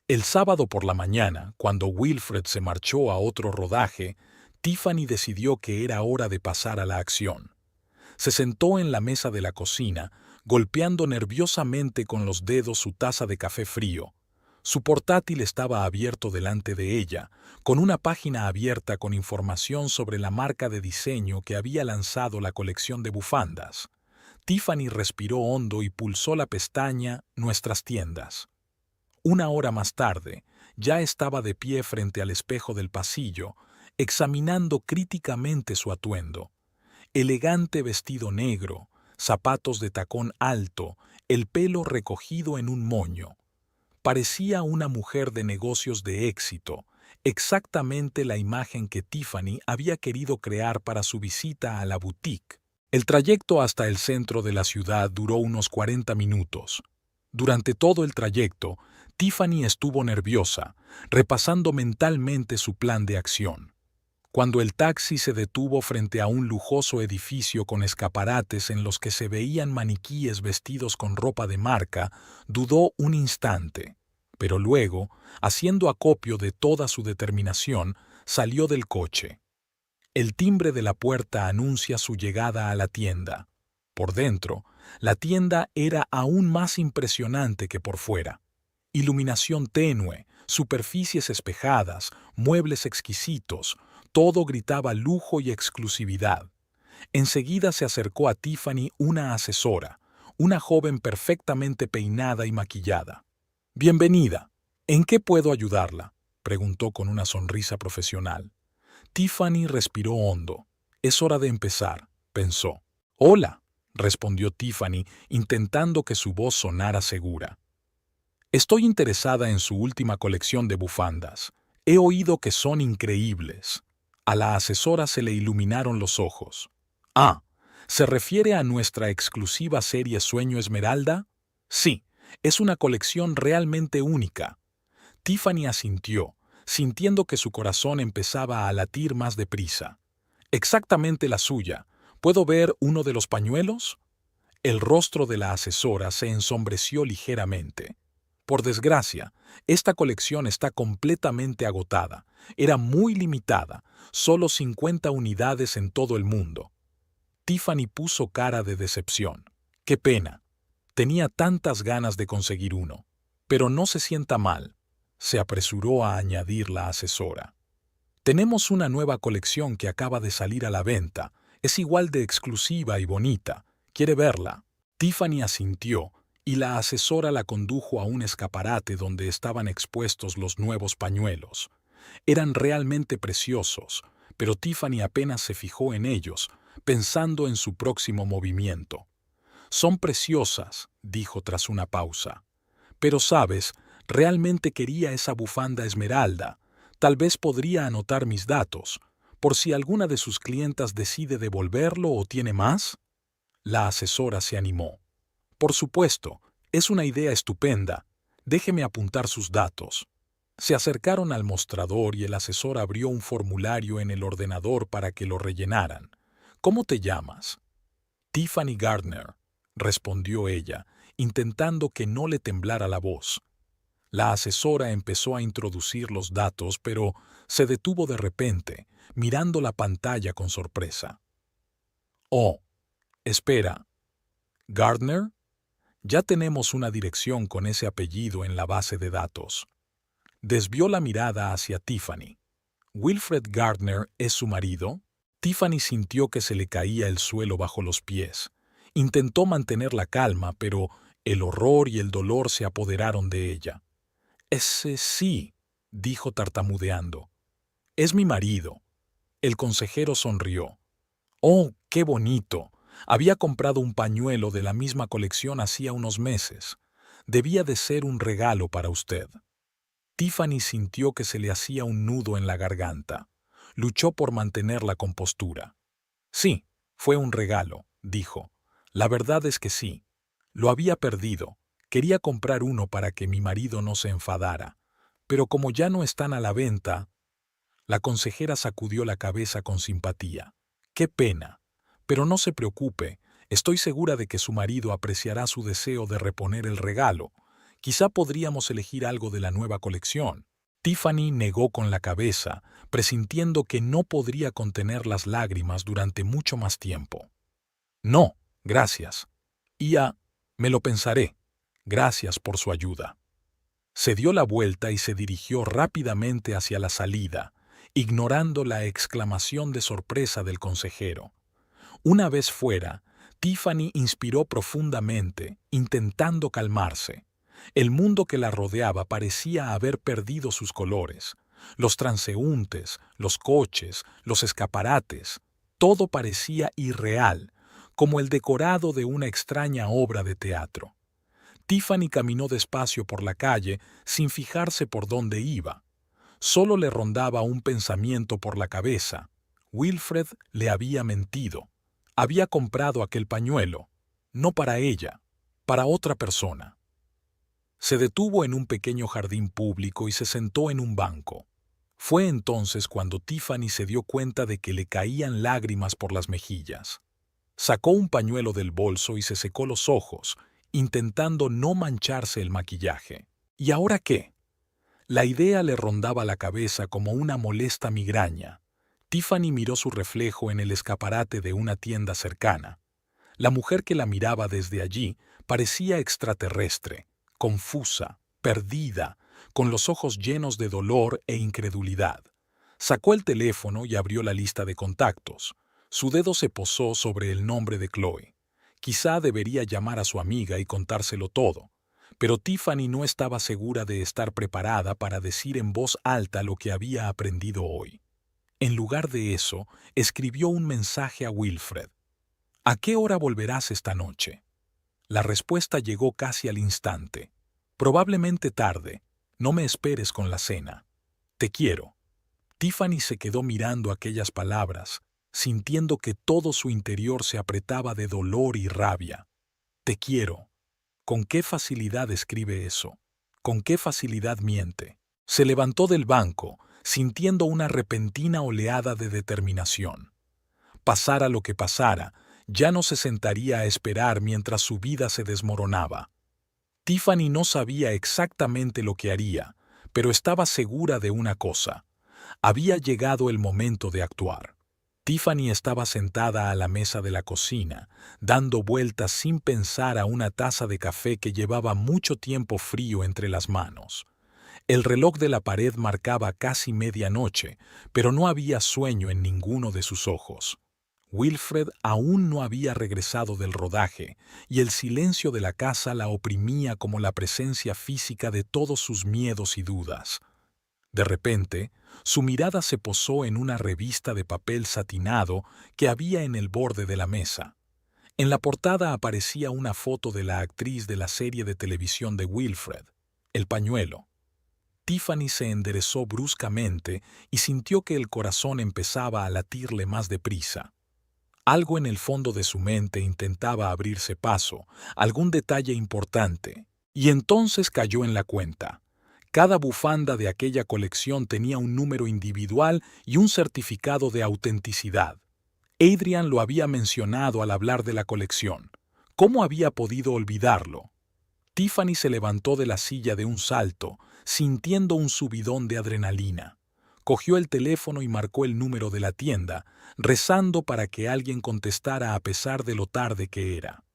Speaker 1: El sábado por la mañana, cuando Wilfred se marchó a otro rodaje, Tiffany decidió que era hora de pasar a la acción. Se sentó en la mesa de la cocina, golpeando nerviosamente con los dedos su taza de café frío. Su portátil estaba abierto delante de ella, con una página abierta con información sobre la marca de diseño que había lanzado la colección de bufandas. Tiffany respiró hondo y pulsó la pestaña Nuestras tiendas. Una hora más tarde, ya estaba de pie frente al espejo del pasillo, examinando críticamente su atuendo. Elegante vestido negro, zapatos de tacón alto, el pelo recogido en un moño. Parecía una mujer de negocios de éxito, exactamente la imagen que Tiffany había querido crear para su visita a la boutique. El trayecto hasta el centro de la ciudad duró unos 40 minutos. Durante todo el trayecto, Tiffany estuvo nerviosa, repasando mentalmente su plan de acción. Cuando el taxi se detuvo frente a un lujoso edificio con escaparates en los que se veían maniquíes vestidos con ropa de marca, dudó un instante, pero luego, haciendo acopio de toda su determinación, salió del coche. El timbre de la puerta anuncia su llegada a la tienda. Por dentro, la tienda era aún más impresionante que por fuera. Iluminación tenue, superficies espejadas, muebles exquisitos, todo gritaba lujo y exclusividad. Enseguida se acercó a Tiffany una asesora, una joven perfectamente peinada y maquillada. «Bienvenida. ¿En qué puedo ayudarla?», preguntó con una sonrisa profesional. Tiffany respiró hondo. «Es hora de empezar», pensó. «Hola», respondió Tiffany, intentando que su voz sonara segura. «Estoy interesada en su última colección de bufandas. He oído que son increíbles». A la asesora se le iluminaron los ojos. «Ah, ¿se refiere a nuestra exclusiva serie Sueño Esmeralda?» «Sí, es una colección realmente única». Tiffany asintió, sintiendo que su corazón empezaba a latir más deprisa. «Exactamente la suya. ¿Puedo ver uno de los pañuelos?». El rostro de la asesora se ensombreció ligeramente. «Por desgracia, esta colección está completamente agotada. Era muy limitada, solo 50 unidades en todo el mundo». Tiffany puso cara de decepción. «Qué pena. Tenía tantas ganas de conseguir uno. Pero no se sienta mal», se apresuró a añadir la asesora. «Tenemos una nueva colección que acaba de salir a la venta. Es igual de exclusiva y bonita. ¿Quiere verla?». Tiffany asintió, y la asesora la condujo a un escaparate donde estaban expuestos los nuevos pañuelos. Eran realmente preciosos, pero Tiffany apenas se fijó en ellos, pensando en su próximo movimiento. «Son preciosas», dijo tras una pausa. «Pero sabes, realmente quería esa bufanda esmeralda. Tal vez podría anotar mis datos, por si alguna de sus clientas decide devolverlo o tiene más». La asesora se animó. «Por supuesto, es una idea estupenda. Déjeme apuntar sus datos». Se acercaron al mostrador y el asesor abrió un formulario en el ordenador para que lo rellenaran. «¿Cómo te llamas?». «Tiffany Gardner», respondió ella, intentando que no le temblara la voz. La asesora empezó a introducir los datos, pero se detuvo de repente, mirando la pantalla con sorpresa. «Oh, espera. ¿Gardner?». Ya tenemos una dirección con ese apellido en la base de datos. Desvió la mirada hacia Tiffany. ¿Wilfred Gardner es su marido? Tiffany sintió que se le caía el suelo bajo los pies. Intentó mantener la calma, pero el horror y el dolor se apoderaron de ella. Ese sí, dijo tartamudeando. Es mi marido. El consejero sonrió. Oh, qué bonito. Había comprado un pañuelo de la misma colección hacía unos meses. Debía de ser un regalo para usted. Tiffany sintió que se le hacía un nudo en la garganta. Luchó por mantener la compostura. Sí, fue un regalo, dijo. La verdad es que sí. Lo había perdido. Quería comprar uno para que mi marido no se enfadara. Pero como ya no están a la venta... La consejera sacudió la cabeza con simpatía. Qué pena. Pero no se preocupe. Estoy segura de que su marido apreciará su deseo de reponer el regalo. Quizá podríamos elegir algo de la nueva colección. Tiffany negó con la cabeza, presintiendo que no podría contener las lágrimas durante mucho más tiempo. No, gracias. Me lo pensaré. Gracias por su ayuda. Se dio la vuelta y se dirigió rápidamente hacia la salida, ignorando la exclamación de sorpresa del consejero. Una vez fuera, Tiffany inspiró profundamente, intentando calmarse. El mundo que la rodeaba parecía haber perdido sus colores. Los transeúntes, los coches, los escaparates, todo parecía irreal, como el decorado de una extraña obra de teatro. Tiffany caminó despacio por la calle sin fijarse por dónde iba. Solo le rondaba un pensamiento por la cabeza. Wilfred le había mentido. Había comprado aquel pañuelo, no para ella, para otra persona. Se detuvo en un pequeño jardín público y se sentó en un banco. Fue entonces cuando Tiffany se dio cuenta de que le caían lágrimas por las mejillas. Sacó un pañuelo del bolso y se secó los ojos, intentando no mancharse el maquillaje. ¿Y ahora qué? La idea le rondaba la cabeza como una molesta migraña. Tiffany miró su reflejo en el escaparate de una tienda cercana. La mujer que la miraba desde allí parecía extraterrestre, confusa, perdida, con los ojos llenos de dolor e incredulidad. Sacó el teléfono y abrió la lista de contactos. Su dedo se posó sobre el nombre de Chloe. Quizá debería llamar a su amiga y contárselo todo, pero Tiffany no estaba segura de estar preparada para decir en voz alta lo que había aprendido hoy. En lugar de eso, escribió un mensaje a Wilfred. ¿A qué hora volverás esta noche? La respuesta llegó casi al instante. Probablemente tarde. No me esperes con la cena. Te quiero. Tiffany se quedó mirando aquellas palabras, sintiendo que todo su interior se apretaba de dolor y rabia. Te quiero. ¿Con qué facilidad escribe eso? ¿Con qué facilidad miente? Se levantó del banco, sintiendo una repentina oleada de determinación. Pasara lo que pasara, ya no se sentaría a esperar mientras su vida se desmoronaba. Tiffany no sabía exactamente lo que haría, pero estaba segura de una cosa. Había llegado el momento de actuar. Tiffany estaba sentada a la mesa de la cocina, dando vueltas sin pensar a una taza de café que llevaba mucho tiempo frío entre las manos. El reloj de la pared marcaba casi medianoche, pero no había sueño en ninguno de sus ojos. Wilfred aún no había regresado del rodaje, y el silencio de la casa la oprimía como la presencia física de todos sus miedos y dudas. De repente, su mirada se posó en una revista de papel satinado que había en el borde de la mesa. En la portada aparecía una foto de la actriz de la serie de televisión de Wilfred, El pañuelo. Tiffany se enderezó bruscamente y sintió que el corazón empezaba a latirle más deprisa. Algo en el fondo de su mente intentaba abrirse paso, algún detalle importante, y entonces cayó en la cuenta. Cada bufanda de aquella colección tenía un número individual y un certificado de autenticidad. Adrian lo había mencionado al hablar de la colección. ¿Cómo había podido olvidarlo? Tiffany se levantó de la silla de un salto, sintiendo un subidón de adrenalina. Cogió el teléfono y marcó el número de la tienda, rezando para que alguien contestara a pesar de lo tarde que era.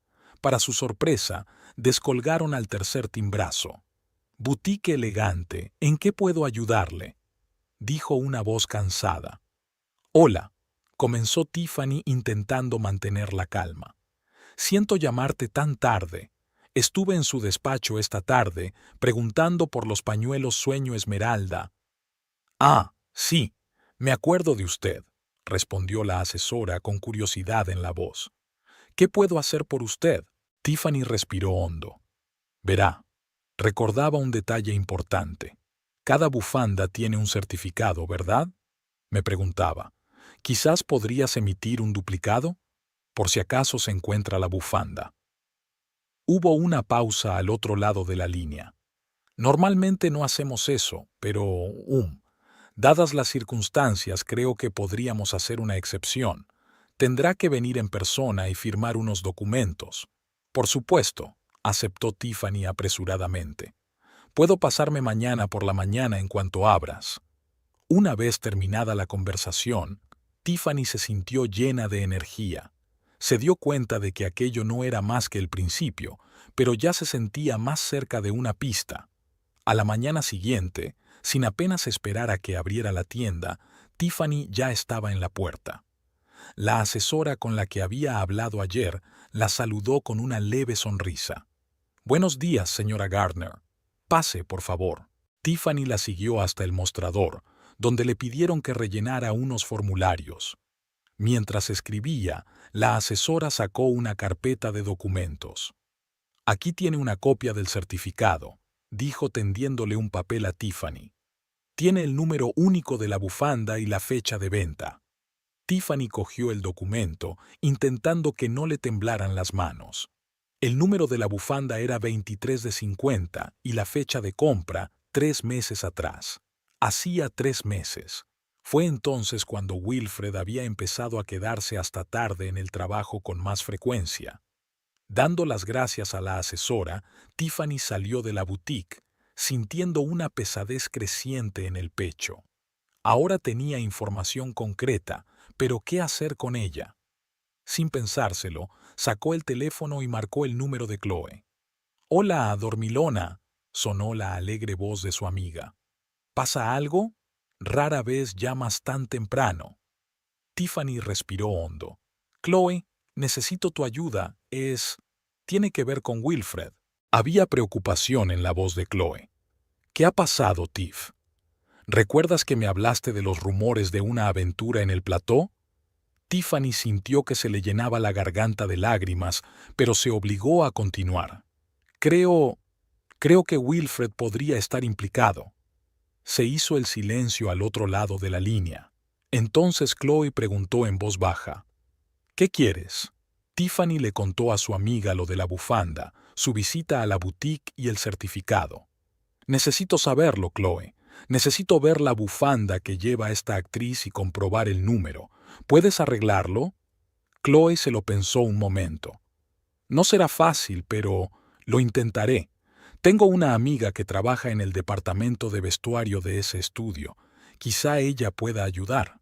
Speaker 1: Para su sorpresa, descolgaron al tercer timbrazo. «Boutique elegante, ¿en qué puedo ayudarle?», dijo una voz cansada. «Hola», comenzó Tiffany intentando mantener la calma. «Siento llamarte tan tarde. Estuve en su despacho esta tarde preguntando por los pañuelos Sueño Esmeralda». «Ah, sí, me acuerdo de usted», respondió la asesora con curiosidad en la voz. «¿Qué puedo hacer por usted?». Tiffany respiró hondo. «Verá, recordaba un detalle importante. Cada bufanda tiene un certificado, ¿verdad?», me preguntaba. «¿Quizás podrías emitir un duplicado? Por si acaso se encuentra la bufanda». Hubo una pausa al otro lado de la línea. «Normalmente no hacemos eso, pero, dadas las circunstancias, creo que podríamos hacer una excepción. Tendrá que venir en persona y firmar unos documentos». «Por supuesto», aceptó Tiffany apresuradamente. «Puedo pasarme mañana por la mañana en cuanto abras». Una vez terminada la conversación, Tiffany se sintió llena de energía. Se dio cuenta de que aquello no era más que el principio, pero ya se sentía más cerca de una pista. A la mañana siguiente, sin apenas esperar a que abriera la tienda, Tiffany ya estaba en la puerta. La asesora con la que había hablado ayer la saludó con una leve sonrisa. «Buenos días, señora Gardner. Pase, por favor». Tiffany la siguió hasta el mostrador, donde le pidieron que rellenara unos formularios. Mientras escribía, la asesora sacó una carpeta de documentos. «Aquí tiene una copia del certificado», dijo tendiéndole un papel a Tiffany. «Tiene el número único de la bufanda y la fecha de venta». Tiffany cogió el documento, intentando que no le temblaran las manos. El número de la bufanda era 23 de 50 y la fecha de compra 3 meses atrás. Hacía 3 meses. Fue entonces cuando Wilfred había empezado a quedarse hasta tarde en el trabajo con más frecuencia. Dando las gracias a la asesora, Tiffany salió de la boutique, sintiendo una pesadez creciente en el pecho. Ahora tenía información concreta, pero ¿qué hacer con ella? Sin pensárselo, sacó el teléfono y marcó el número de Chloe. «Hola, dormilona», sonó la alegre voz de su amiga. «¿Pasa algo? Rara vez llamas tan temprano». Tiffany respiró hondo. «Chloe, necesito tu ayuda. Tiene que ver con Wilfred». Había preocupación en la voz de Chloe. «¿Qué ha pasado, Tiff? ¿Recuerdas que me hablaste de los rumores de una aventura en el plató?». Tiffany sintió que se le llenaba la garganta de lágrimas, pero se obligó a continuar. Creo que Wilfred podría estar implicado». Se hizo el silencio al otro lado de la línea. Entonces Chloe preguntó en voz baja. «¿Qué quieres?». Tiffany le contó a su amiga lo de la bufanda, su visita a la boutique y el certificado. «Necesito saberlo, Chloe. Necesito ver la bufanda que lleva esta actriz y comprobar el número. ¿Puedes arreglarlo?». Chloe se lo pensó un momento. «No será fácil, pero lo intentaré. Tengo una amiga que trabaja en el departamento de vestuario de ese estudio. Quizá ella pueda ayudar».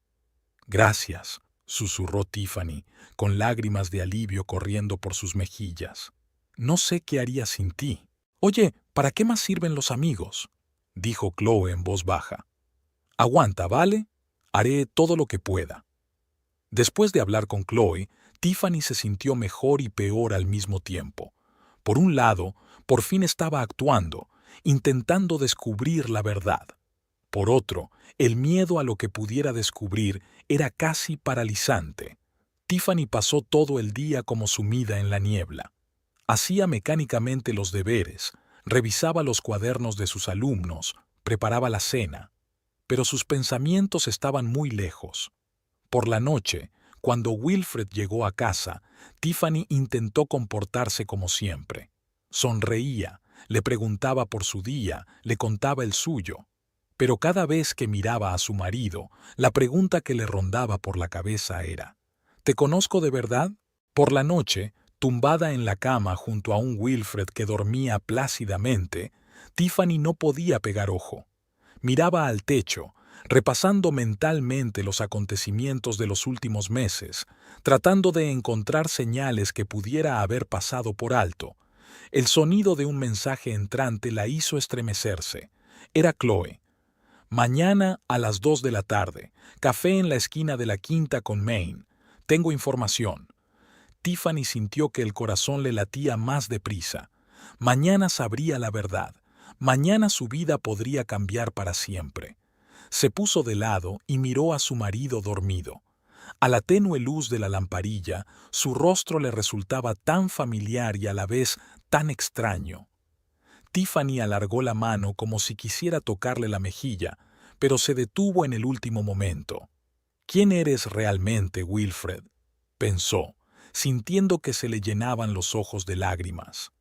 Speaker 1: «Gracias», susurró Tiffany, con lágrimas de alivio corriendo por sus mejillas. «No sé qué haría sin ti». «Oye, ¿para qué más sirven los amigos?», dijo Chloe en voz baja. «Aguanta, ¿vale? Haré todo lo que pueda». Después de hablar con Chloe, Tiffany se sintió mejor y peor al mismo tiempo. Por un lado, por fin estaba actuando, intentando descubrir la verdad. Por otro, el miedo a lo que pudiera descubrir era casi paralizante. Tiffany pasó todo el día como sumida en la niebla. Hacía mecánicamente los deberes, revisaba los cuadernos de sus alumnos, preparaba la cena. Pero sus pensamientos estaban muy lejos. Por la noche, cuando Wilfred llegó a casa, Tiffany intentó comportarse como siempre. Sonreía, le preguntaba por su día, le contaba el suyo. Pero cada vez que miraba a su marido, la pregunta que le rondaba por la cabeza era: «¿Te conozco de verdad?». Por la noche, tumbada en la cama junto a un Wilfred que dormía plácidamente, Tiffany no podía pegar ojo. Miraba al techo, repasando mentalmente los acontecimientos de los últimos meses, tratando de encontrar señales que pudiera haber pasado por alto. El sonido de un mensaje entrante la hizo estremecerse. Era Chloe. Mañana a las 2 de la tarde, café en la esquina de la Quinta con Main. Tengo información. Tiffany sintió que el corazón le latía más deprisa. Mañana sabría la verdad. Mañana su vida podría cambiar para siempre. Se puso de lado y miró a su marido dormido. A la tenue luz de la lamparilla, su rostro le resultaba tan familiar y a la vez tan extraño. Tiffany alargó la mano como si quisiera tocarle la mejilla, pero se detuvo en el último momento. ¿Quién eres realmente, Wilfred?, pensó, sintiendo que se le llenaban los ojos de lágrimas.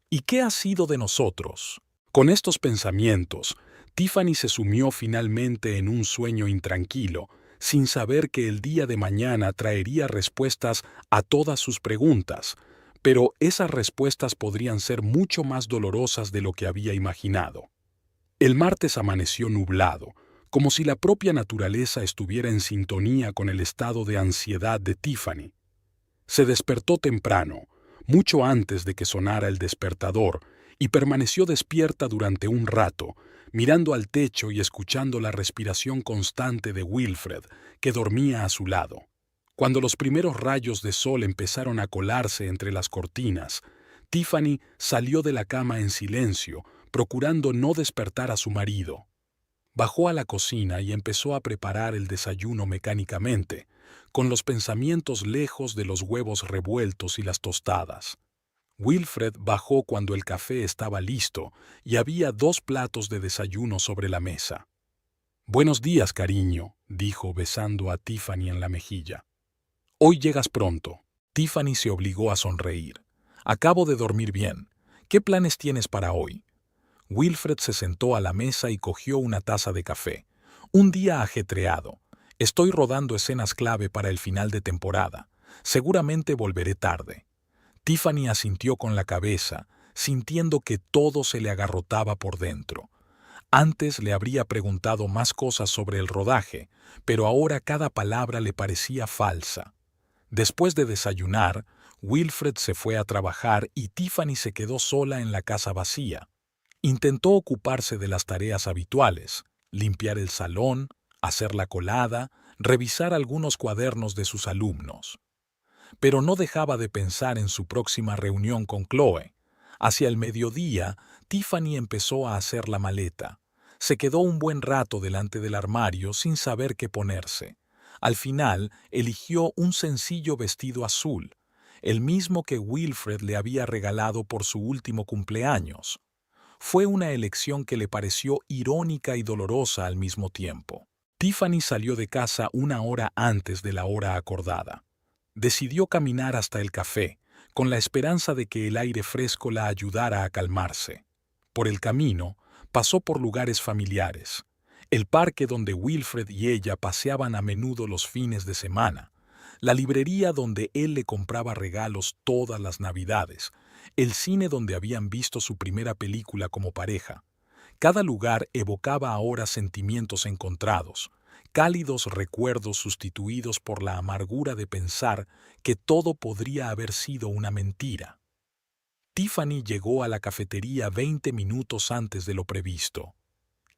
Speaker 1: ¿Y qué ha sido de nosotros? Con estos pensamientos, Tiffany se sumió finalmente en un sueño intranquilo, sin saber que el día de mañana traería respuestas a todas sus preguntas, pero esas respuestas podrían ser mucho más dolorosas de lo que había imaginado. El martes amaneció nublado, como si la propia naturaleza estuviera en sintonía con el estado de ansiedad de Tiffany. Se despertó temprano, mucho antes de que sonara el despertador, y permaneció despierta durante un rato, mirando al techo y escuchando la respiración constante de Wilfred, que dormía a su lado. Cuando los primeros rayos de sol empezaron a colarse entre las cortinas, Tiffany salió de la cama en silencio, procurando no despertar a su marido. Bajó a la cocina y empezó a preparar el desayuno mecánicamente, con los pensamientos lejos de los huevos revueltos y las tostadas. Wilfred bajó cuando el café estaba listo y había 2 platos de desayuno sobre la mesa. «Buenos días, cariño», dijo besando a Tiffany en la mejilla. «Hoy llegas pronto». Tiffany se obligó a sonreír. «Acabo de dormir bien. ¿Qué planes tienes para hoy?» Wilfred se sentó a la mesa y cogió una taza de café. «Un día ajetreado. Estoy rodando escenas clave para el final de temporada. Seguramente volveré tarde». Tiffany asintió con la cabeza, sintiendo que todo se le agarrotaba por dentro. Antes le habría preguntado más cosas sobre el rodaje, pero ahora cada palabra le parecía falsa. Después de desayunar, Wilfred se fue a trabajar y Tiffany se quedó sola en la casa vacía. Intentó ocuparse de las tareas habituales, limpiar el salón, hacer la colada, revisar algunos cuadernos de sus alumnos. Pero no dejaba de pensar en su próxima reunión con Chloe. Hacia el mediodía, Tiffany empezó a hacer la maleta. Se quedó un buen rato delante del armario sin saber qué ponerse. Al final, eligió un sencillo vestido azul, el mismo que Wilfred le había regalado por su último cumpleaños. Fue una elección que le pareció irónica y dolorosa al mismo tiempo. Tiffany salió de casa 1 hora antes de la hora acordada. Decidió caminar hasta el café, con la esperanza de que el aire fresco la ayudara a calmarse. Por el camino, pasó por lugares familiares. El parque donde Wilfred y ella paseaban a menudo los fines de semana, la librería donde él le compraba regalos todas las Navidades, el cine donde habían visto su primera película como pareja. Cada lugar evocaba ahora sentimientos encontrados, cálidos recuerdos sustituidos por la amargura de pensar que todo podría haber sido una mentira. Tiffany llegó a la cafetería 20 minutos antes de lo previsto.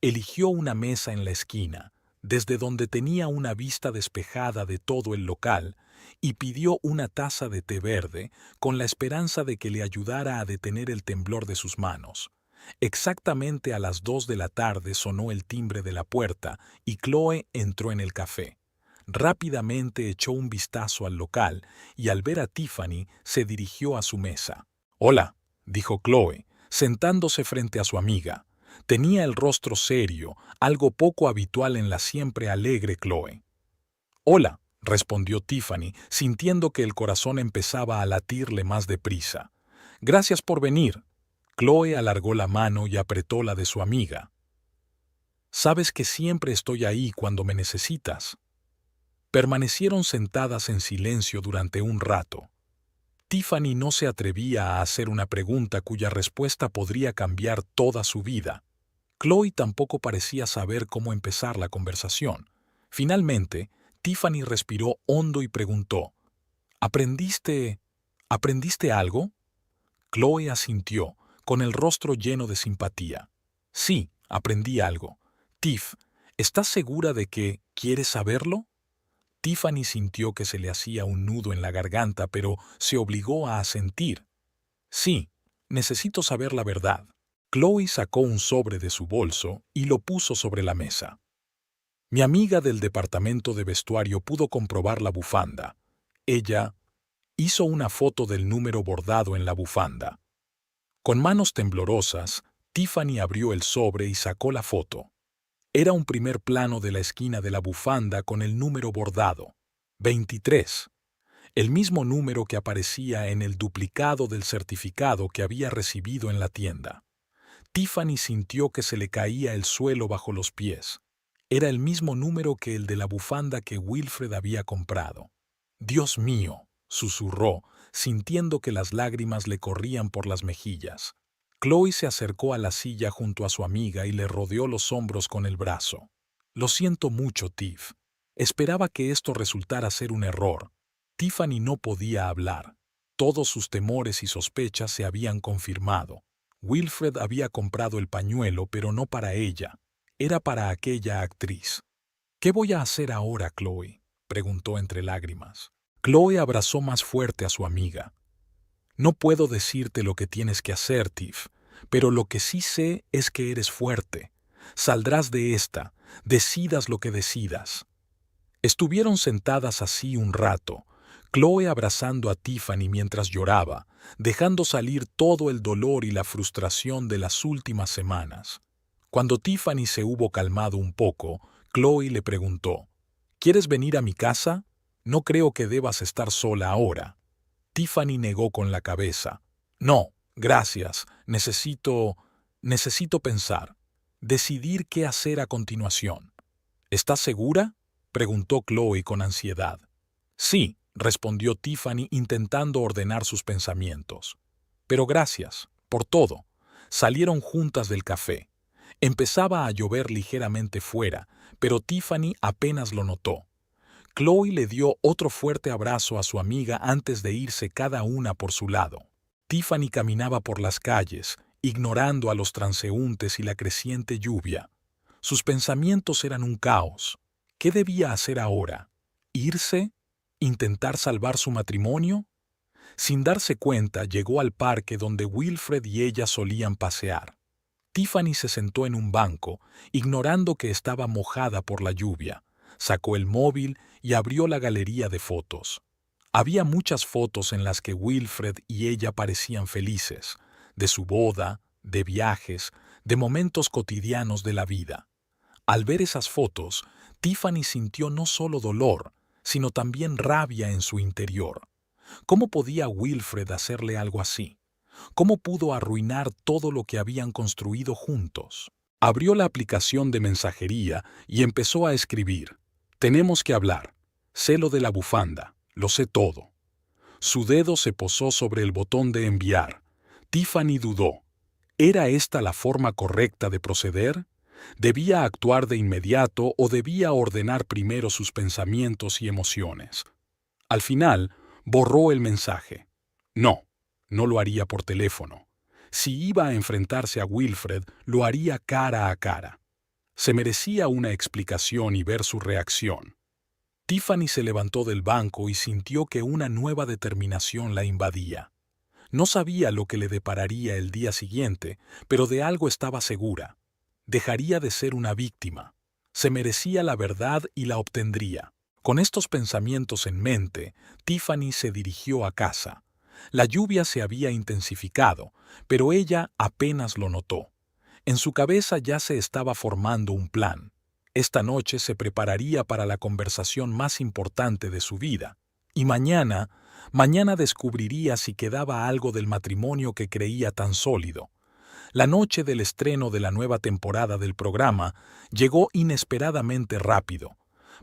Speaker 1: Eligió una mesa en la esquina, desde donde tenía una vista despejada de todo el local, y pidió una taza de té verde con la esperanza de que le ayudara a detener el temblor de sus manos. Exactamente a las 2 de la tarde sonó el timbre de la puerta y Chloe entró en el café. Rápidamente echó un vistazo al local y al ver a Tiffany se dirigió a su mesa. «Hola», dijo Chloe, sentándose frente a su amiga. Tenía el rostro serio, algo poco habitual en la siempre alegre Chloe. «Hola», respondió Tiffany, sintiendo que el corazón empezaba a latirle más deprisa. «Gracias por venir». Chloe alargó la mano y apretó la de su amiga. «Sabes que siempre estoy ahí cuando me necesitas». Permanecieron sentadas en silencio durante un rato. Tiffany no se atrevía a hacer una pregunta cuya respuesta podría cambiar toda su vida. Chloe tampoco parecía saber cómo empezar la conversación. Finalmente, Tiffany respiró hondo y preguntó, ¿Aprendiste algo? Chloe asintió, con el rostro lleno de simpatía. Sí, aprendí algo. Tiff, ¿estás segura de que quieres saberlo? Tiffany sintió que se le hacía un nudo en la garganta, pero se obligó a asentir. Sí, necesito saber la verdad. Chloe sacó un sobre de su bolso y lo puso sobre la mesa. Mi amiga del departamento de vestuario pudo comprobar la bufanda. Ella hizo una foto del número bordado en la bufanda. Con manos temblorosas, Tiffany abrió el sobre y sacó la foto. Era un primer plano de la esquina de la bufanda con el número bordado, 23, el mismo número que aparecía en el duplicado del certificado que había recibido en la tienda. Tiffany sintió que se le caía el suelo bajo los pies. Era el mismo número que el de la bufanda que Wilfred había comprado. «Dios mío», susurró, sintiendo que las lágrimas le corrían por las mejillas. Chloe se acercó a la silla junto a su amiga y le rodeó los hombros con el brazo. «Lo siento mucho, Tiff. Esperaba que esto resultara ser un error». Tiffany no podía hablar. Todos sus temores y sospechas se habían confirmado. Wilfred había comprado el pañuelo, pero no para ella. Era para aquella actriz. «¿Qué voy a hacer ahora, Chloe?», preguntó entre lágrimas. Chloe abrazó más fuerte a su amiga. «No puedo decirte lo que tienes que hacer, Tiff, pero lo que sí sé es que eres fuerte. Saldrás de esta, decidas lo que decidas». Estuvieron sentadas así un rato, Chloe abrazando a Tiffany mientras lloraba, dejando salir todo el dolor y la frustración de las últimas semanas. Cuando Tiffany se hubo calmado un poco, Chloe le preguntó, «¿Quieres venir a mi casa? No creo que debas estar sola ahora». Tiffany negó con la cabeza. «No, gracias. Necesito pensar. Decidir qué hacer a continuación». «¿Estás segura?», preguntó Chloe con ansiedad. «Sí», respondió Tiffany intentando ordenar sus pensamientos. «Pero gracias, por todo». Salieron juntas del café. Empezaba a llover ligeramente fuera, pero Tiffany apenas lo notó. Chloe le dio otro fuerte abrazo a su amiga antes de irse cada una por su lado. Tiffany caminaba por las calles, ignorando a los transeúntes y la creciente lluvia. Sus pensamientos eran un caos. ¿Qué debía hacer ahora? ¿Irse? ¿Intentar salvar su matrimonio? Sin darse cuenta, llegó al parque donde Wilfred y ella solían pasear. Tiffany se sentó en un banco, ignorando que estaba mojada por la lluvia. Sacó el móvil y abrió la galería de fotos. Había muchas fotos en las que Wilfred y ella parecían felices, de su boda, de viajes, de momentos cotidianos de la vida. Al ver esas fotos, Tiffany sintió no solo dolor, sino también rabia en su interior. ¿Cómo podía Wilfred hacerle algo así? ¿Cómo pudo arruinar todo lo que habían construido juntos? Abrió la aplicación de mensajería y empezó a escribir. «Tenemos que hablar. Sé lo de la bufanda. Lo sé todo». Su dedo se posó sobre el botón de enviar. Tiffany dudó. ¿Era esta la forma correcta de proceder? ¿Debía actuar de inmediato o debía ordenar primero sus pensamientos y emociones? Al final, borró el mensaje. No lo haría por teléfono. Si iba a enfrentarse a Wilfred, lo haría cara a cara. Se merecía una explicación y ver su reacción. Tiffany se levantó del banco y sintió que una nueva determinación la invadía. No sabía lo que le depararía el día siguiente, pero de algo estaba segura. Dejaría de ser una víctima. Se merecía la verdad y la obtendría. Con estos pensamientos en mente, Tiffany se dirigió a casa. La lluvia se había intensificado, pero ella apenas lo notó. En su cabeza ya se estaba formando un plan. Esta noche se prepararía para la conversación más importante de su vida. Y mañana descubriría si quedaba algo del matrimonio que creía tan sólido. La noche del estreno de la nueva temporada del programa llegó inesperadamente rápido.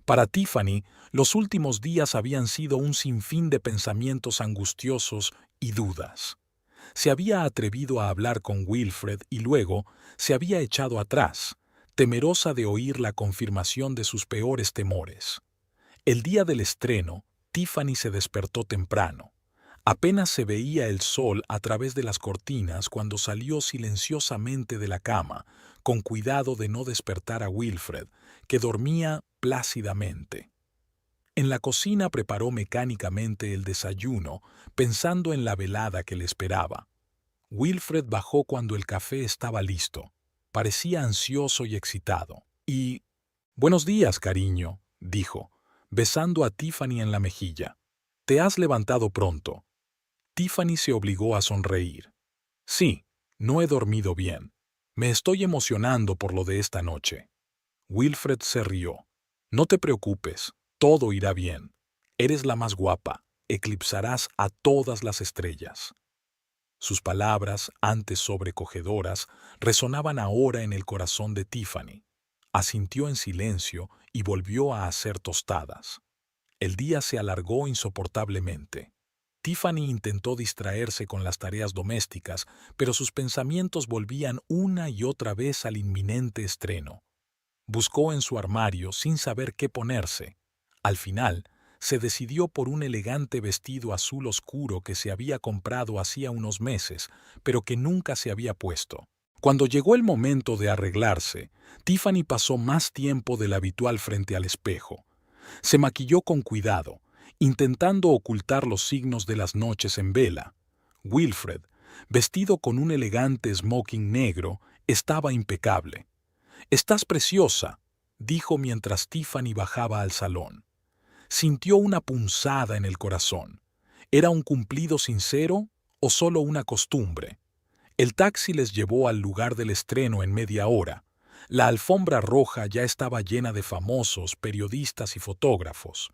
Speaker 1: Para Tiffany, los últimos días habían sido un sinfín de pensamientos angustiosos y dudas. Se había atrevido a hablar con Wilfred y luego se había echado atrás, temerosa de oír la confirmación de sus peores temores. El día del estreno, Tiffany se despertó temprano. Apenas se veía el sol a través de las cortinas cuando salió silenciosamente de la cama, con cuidado de no despertar a Wilfred, que dormía plácidamente. En la cocina preparó mecánicamente el desayuno, pensando en la velada que le esperaba. Wilfred bajó cuando el café estaba listo. Parecía ansioso y excitado. «Buenos días, cariño», dijo, besando a Tiffany en la mejilla. «Te has levantado pronto». Tiffany se obligó a sonreír. «Sí, no he dormido bien. Me estoy emocionando por lo de esta noche». Wilfred se rió. «No te preocupes, todo irá bien. Eres la más guapa, eclipsarás a todas las estrellas». Sus palabras, antes sobrecogedoras, resonaban ahora en el corazón de Tiffany. Asintió en silencio y volvió a hacer tostadas. El día se alargó insoportablemente. Tiffany intentó distraerse con las tareas domésticas, pero sus pensamientos volvían una y otra vez al inminente estreno. Buscó en su armario sin saber qué ponerse. Al final, se decidió por un elegante vestido azul oscuro que se había comprado hacía unos meses, pero que nunca se había puesto. Cuando llegó el momento de arreglarse, Tiffany pasó más tiempo del habitual frente al espejo. Se maquilló con cuidado, intentando ocultar los signos de las noches en vela. Wilfred, vestido con un elegante smoking negro, estaba impecable. «Estás preciosa», dijo mientras Tiffany bajaba al salón. Sintió una punzada en el corazón. ¿Era un cumplido sincero o solo una costumbre? El taxi les llevó al lugar del estreno en media hora. La alfombra roja ya estaba llena de famosos, periodistas y fotógrafos.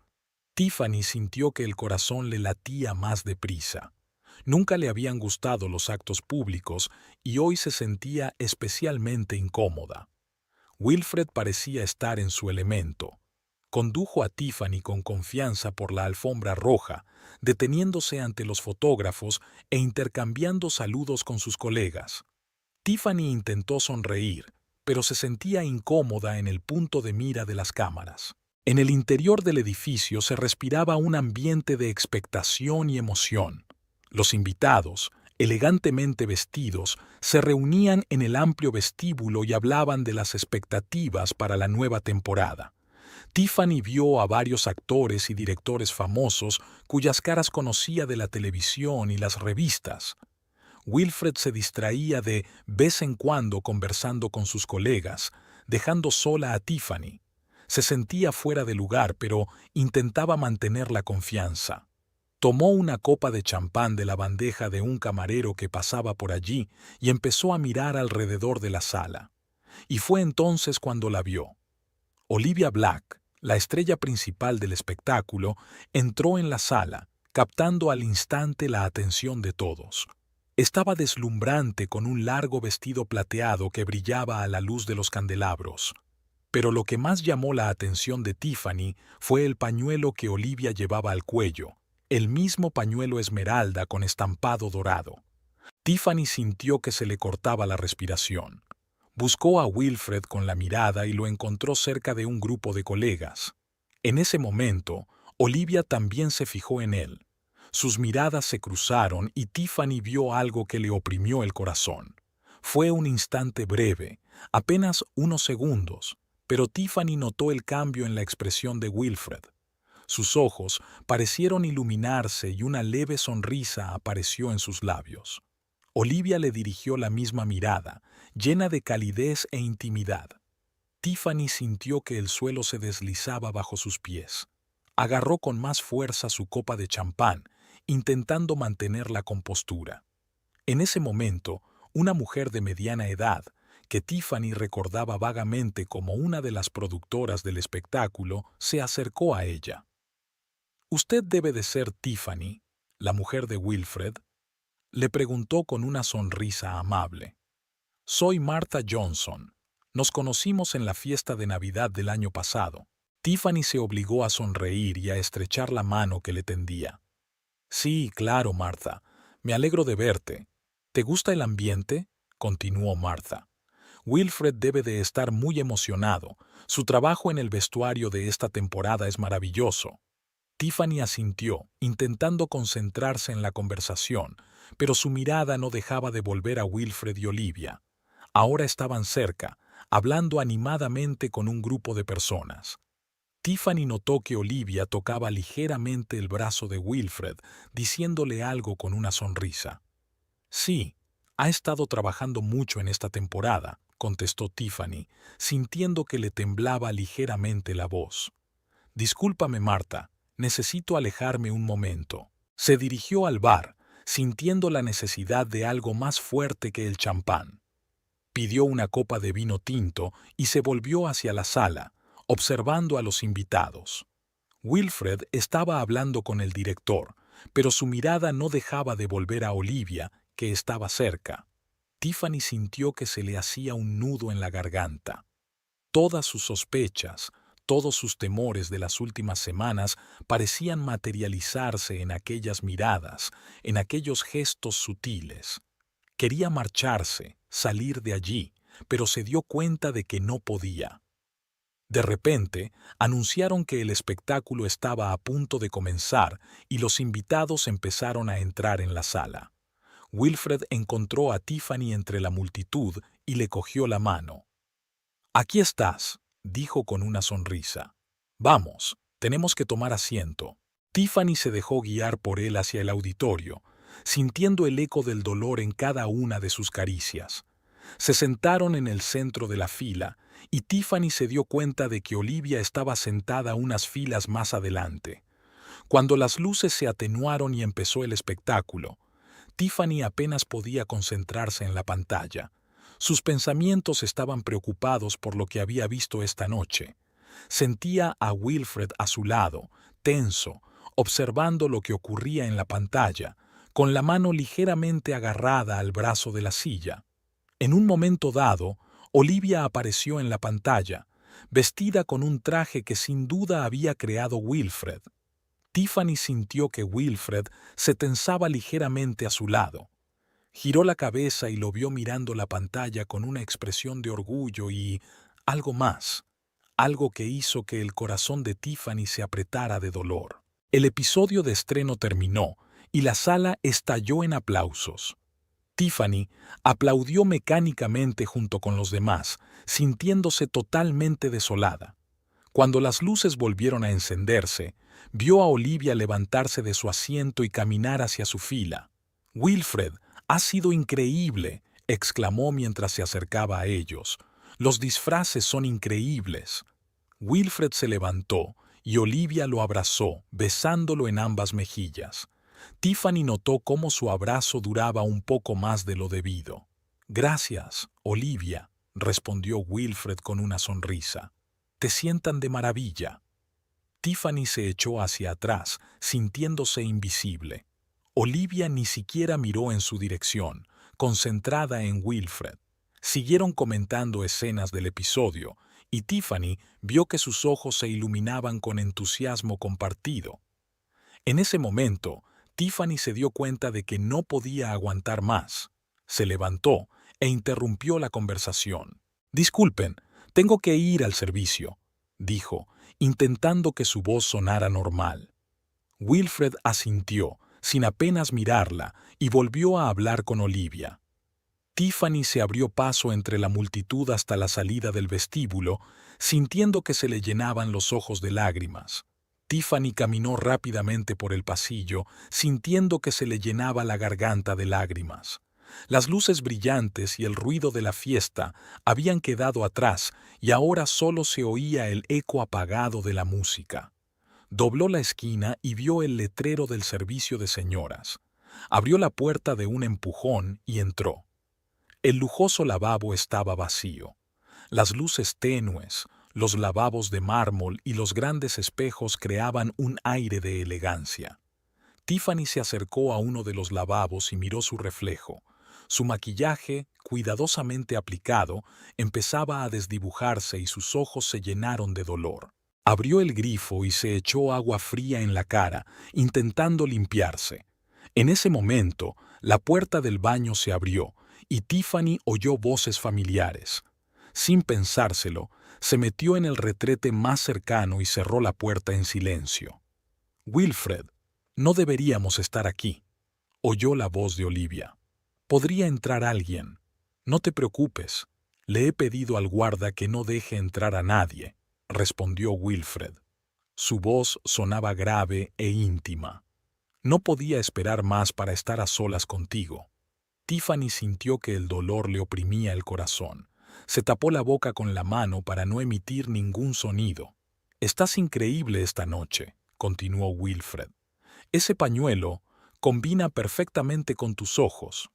Speaker 1: Tiffany sintió que el corazón le latía más deprisa. Nunca le habían gustado los actos públicos y hoy se sentía especialmente incómoda. Wilfred parecía estar en su elemento. Condujo a Tiffany con confianza por la alfombra roja, deteniéndose ante los fotógrafos e intercambiando saludos con sus colegas. Tiffany intentó sonreír, pero se sentía incómoda en el punto de mira de las cámaras. En el interior del edificio se respiraba un ambiente de expectación y emoción. Los invitados, elegantemente vestidos, se reunían en el amplio vestíbulo y hablaban de las expectativas para la nueva temporada. Tiffany vio a varios actores y directores famosos cuyas caras conocía de la televisión y las revistas. Wilfred se distraía de vez en cuando conversando con sus colegas, dejando sola a Tiffany. Se sentía fuera de lugar, pero intentaba mantener la confianza. Tomó una copa de champán de la bandeja de un camarero que pasaba por allí y empezó a mirar alrededor de la sala. Y fue entonces cuando la vio. Olivia Black, la estrella principal del espectáculo, entró en la sala, captando al instante la atención de todos. Estaba deslumbrante con un largo vestido plateado que brillaba a la luz de los candelabros. Pero lo que más llamó la atención de Tiffany fue el pañuelo que Olivia llevaba al cuello, el mismo pañuelo esmeralda con estampado dorado. Tiffany sintió que se le cortaba la respiración. Buscó a Wilfred con la mirada y lo encontró cerca de un grupo de colegas. En ese momento, Olivia también se fijó en él. Sus miradas se cruzaron y Tiffany vio algo que le oprimió el corazón. Fue un instante breve, apenas unos segundos, pero Tiffany notó el cambio en la expresión de Wilfred. Sus ojos parecieron iluminarse y una leve sonrisa apareció en sus labios. Olivia le dirigió la misma mirada, llena de calidez e intimidad. Tiffany sintió que el suelo se deslizaba bajo sus pies. Agarró con más fuerza su copa de champán, intentando mantener la compostura. En ese momento, una mujer de mediana edad, que Tiffany recordaba vagamente como una de las productoras del espectáculo, se acercó a ella. «¿Usted debe de ser Tiffany, la mujer de Wilfred?», le preguntó con una sonrisa amable. «Soy Martha Johnson. Nos conocimos en la fiesta de Navidad del año pasado». Tiffany se obligó a sonreír y a estrechar la mano que le tendía. «Sí, claro, Martha. Me alegro de verte. ¿Te gusta el ambiente?, continuó Martha. Wilfred debe de estar muy emocionado. Su trabajo en el vestuario de esta temporada es maravilloso. Tiffany asintió, intentando concentrarse en la conversación, pero su mirada no dejaba de volver a Wilfred y Olivia. Ahora estaban cerca, hablando animadamente con un grupo de personas. Tiffany notó que Olivia tocaba ligeramente el brazo de Wilfred, diciéndole algo con una sonrisa. Sí, ha estado trabajando mucho en esta temporada, contestó Tiffany, sintiendo que le temblaba ligeramente la voz. Discúlpame, Marta, necesito alejarme un momento. Se dirigió al bar, sintiendo la necesidad de algo más fuerte que el champán. Pidió una copa de vino tinto y se volvió hacia la sala, observando a los invitados. Wilfred estaba hablando con el director, pero su mirada no dejaba de volver a Olivia, que estaba cerca. Tiffany sintió que se le hacía un nudo en la garganta. Todas sus sospechas, todos sus temores de las últimas semanas parecían materializarse en aquellas miradas, en aquellos gestos sutiles. Quería marcharse, salir de allí, pero se dio cuenta de que no podía. De repente, anunciaron que el espectáculo estaba a punto de comenzar y los invitados empezaron a entrar en la sala. Wilfred encontró a Tiffany entre la multitud y le cogió la mano. «Aquí estás», dijo con una sonrisa. «Vamos, tenemos que tomar asiento». Tiffany se dejó guiar por él hacia el auditorio, sintiendo el eco del dolor en cada una de sus caricias. Se sentaron en el centro de la fila y Tiffany se dio cuenta de que Olivia estaba sentada unas filas más adelante. Cuando las luces se atenuaron y empezó el espectáculo, Tiffany apenas podía concentrarse en la pantalla. Sus pensamientos estaban preocupados por lo que había visto esta noche. Sentía a Wilfred a su lado, tenso, observando lo que ocurría en la pantalla, con la mano ligeramente agarrada al brazo de la silla. En un momento dado, Olivia apareció en la pantalla, vestida con un traje que sin duda había creado Wilfred. Tiffany sintió que Wilfred se tensaba ligeramente a su lado. Giró la cabeza y lo vio mirando la pantalla con una expresión de orgullo y algo más, algo que hizo que el corazón de Tiffany se apretara de dolor. El episodio de estreno terminó y la sala estalló en aplausos. Tiffany aplaudió mecánicamente junto con los demás, sintiéndose totalmente desolada. Cuando las luces volvieron a encenderse, vio a Olivia levantarse de su asiento y caminar hacia su fila. «Wilfred, ha sido increíble», exclamó mientras se acercaba a ellos. «Los disfraces son increíbles». Wilfred se levantó y Olivia lo abrazó, besándolo en ambas mejillas. Tiffany notó cómo su abrazo duraba un poco más de lo debido. «Gracias, Olivia», respondió Wilfred con una sonrisa. «Te sientan de maravilla». Tiffany se echó hacia atrás, sintiéndose invisible. Olivia ni siquiera miró en su dirección, concentrada en Wilfred. Siguieron comentando escenas del episodio, y Tiffany vio que sus ojos se iluminaban con entusiasmo compartido. En ese momento, Tiffany se dio cuenta de que no podía aguantar más. Se levantó e interrumpió la conversación. «Disculpen, tengo que ir al servicio», dijo, intentando que su voz sonara normal. Wilfred asintió, sin apenas mirarla, y volvió a hablar con Olivia. Tiffany se abrió paso entre la multitud hasta la salida del vestíbulo, sintiendo que se le llenaban los ojos de lágrimas. Tiffany caminó rápidamente por el pasillo, sintiendo que se le llenaba la garganta de lágrimas. Las luces brillantes y el ruido de la fiesta habían quedado atrás y ahora solo se oía el eco apagado de la música. Dobló la esquina y vio el letrero del servicio de señoras. Abrió la puerta de un empujón y entró. El lujoso lavabo estaba vacío. Las luces tenues, los lavabos de mármol y los grandes espejos creaban un aire de elegancia. Tiffany se acercó a uno de los lavabos y miró su reflejo. Su maquillaje, cuidadosamente aplicado, empezaba a desdibujarse y sus ojos se llenaron de dolor. Abrió el grifo y se echó agua fría en la cara, intentando limpiarse. En ese momento, la puerta del baño se abrió y Tiffany oyó voces familiares. Sin pensárselo, se metió en el retrete más cercano y cerró la puerta en silencio. «Wilfred, no deberíamos estar aquí», oyó la voz de Olivia. «Podría entrar alguien. No te preocupes. Le he pedido al guarda que no deje entrar a nadie», respondió Wilfred. Su voz sonaba grave e íntima. «No podía esperar más para estar a solas contigo». Tiffany sintió que el dolor le oprimía el corazón. Se tapó la boca con la mano para no emitir ningún sonido. «Estás increíble esta noche», continuó Wilfred. «Ese pañuelo combina perfectamente con tus ojos».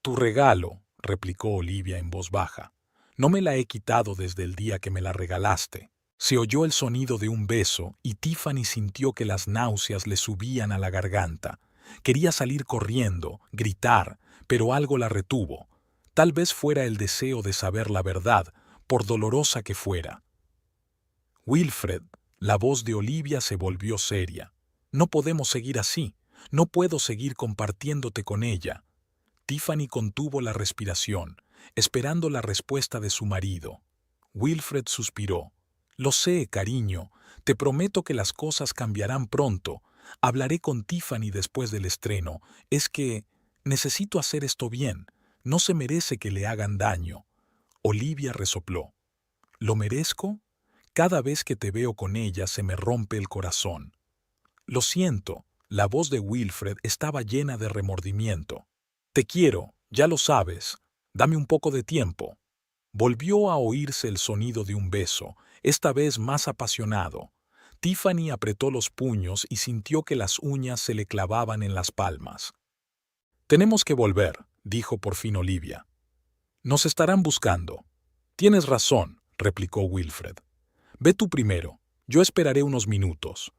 Speaker 1: «Tu regalo», replicó Olivia en voz baja. «No me la he quitado desde el día que me la regalaste». Se oyó el sonido de un beso y Tiffany sintió que las náuseas le subían a la garganta. Quería salir corriendo, gritar, pero algo la retuvo. Tal vez fuera el deseo de saber la verdad, por dolorosa que fuera. «Wilfred», la voz de Olivia se volvió seria. «No podemos seguir así. No puedo seguir compartiéndote con ella». Tiffany contuvo la respiración, esperando la respuesta de su marido. Wilfred suspiró. «Lo sé, cariño. Te prometo que las cosas cambiarán pronto. Hablaré con Tiffany después del estreno. Es que necesito hacer esto bien. No se merece que le hagan daño». Olivia resopló. «¿Lo merezco? Cada vez que te veo con ella se me rompe el corazón». «Lo siento». La voz de Wilfred estaba llena de remordimiento. «Te quiero, ya lo sabes. Dame un poco de tiempo». Volvió a oírse el sonido de un beso, esta vez más apasionado. Tiffany apretó los puños y sintió que las uñas se le clavaban en las palmas. «Tenemos que volver», dijo por fin Olivia. «Nos estarán buscando». «Tienes razón», replicó Wilfred. «Ve tú primero. Yo esperaré unos minutos».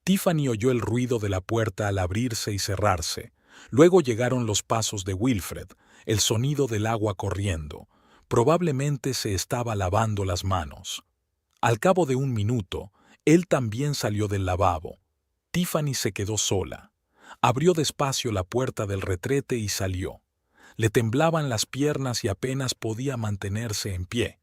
Speaker 1: Tiffany oyó el ruido de la puerta al abrirse y cerrarse. Luego llegaron los pasos de Wilfred, el sonido del agua corriendo. Probablemente se estaba lavando las manos. Al cabo de un minuto, él también salió del lavabo. Tiffany se quedó sola. Abrió despacio la puerta del retrete y salió. Le temblaban las piernas y apenas podía mantenerse en pie.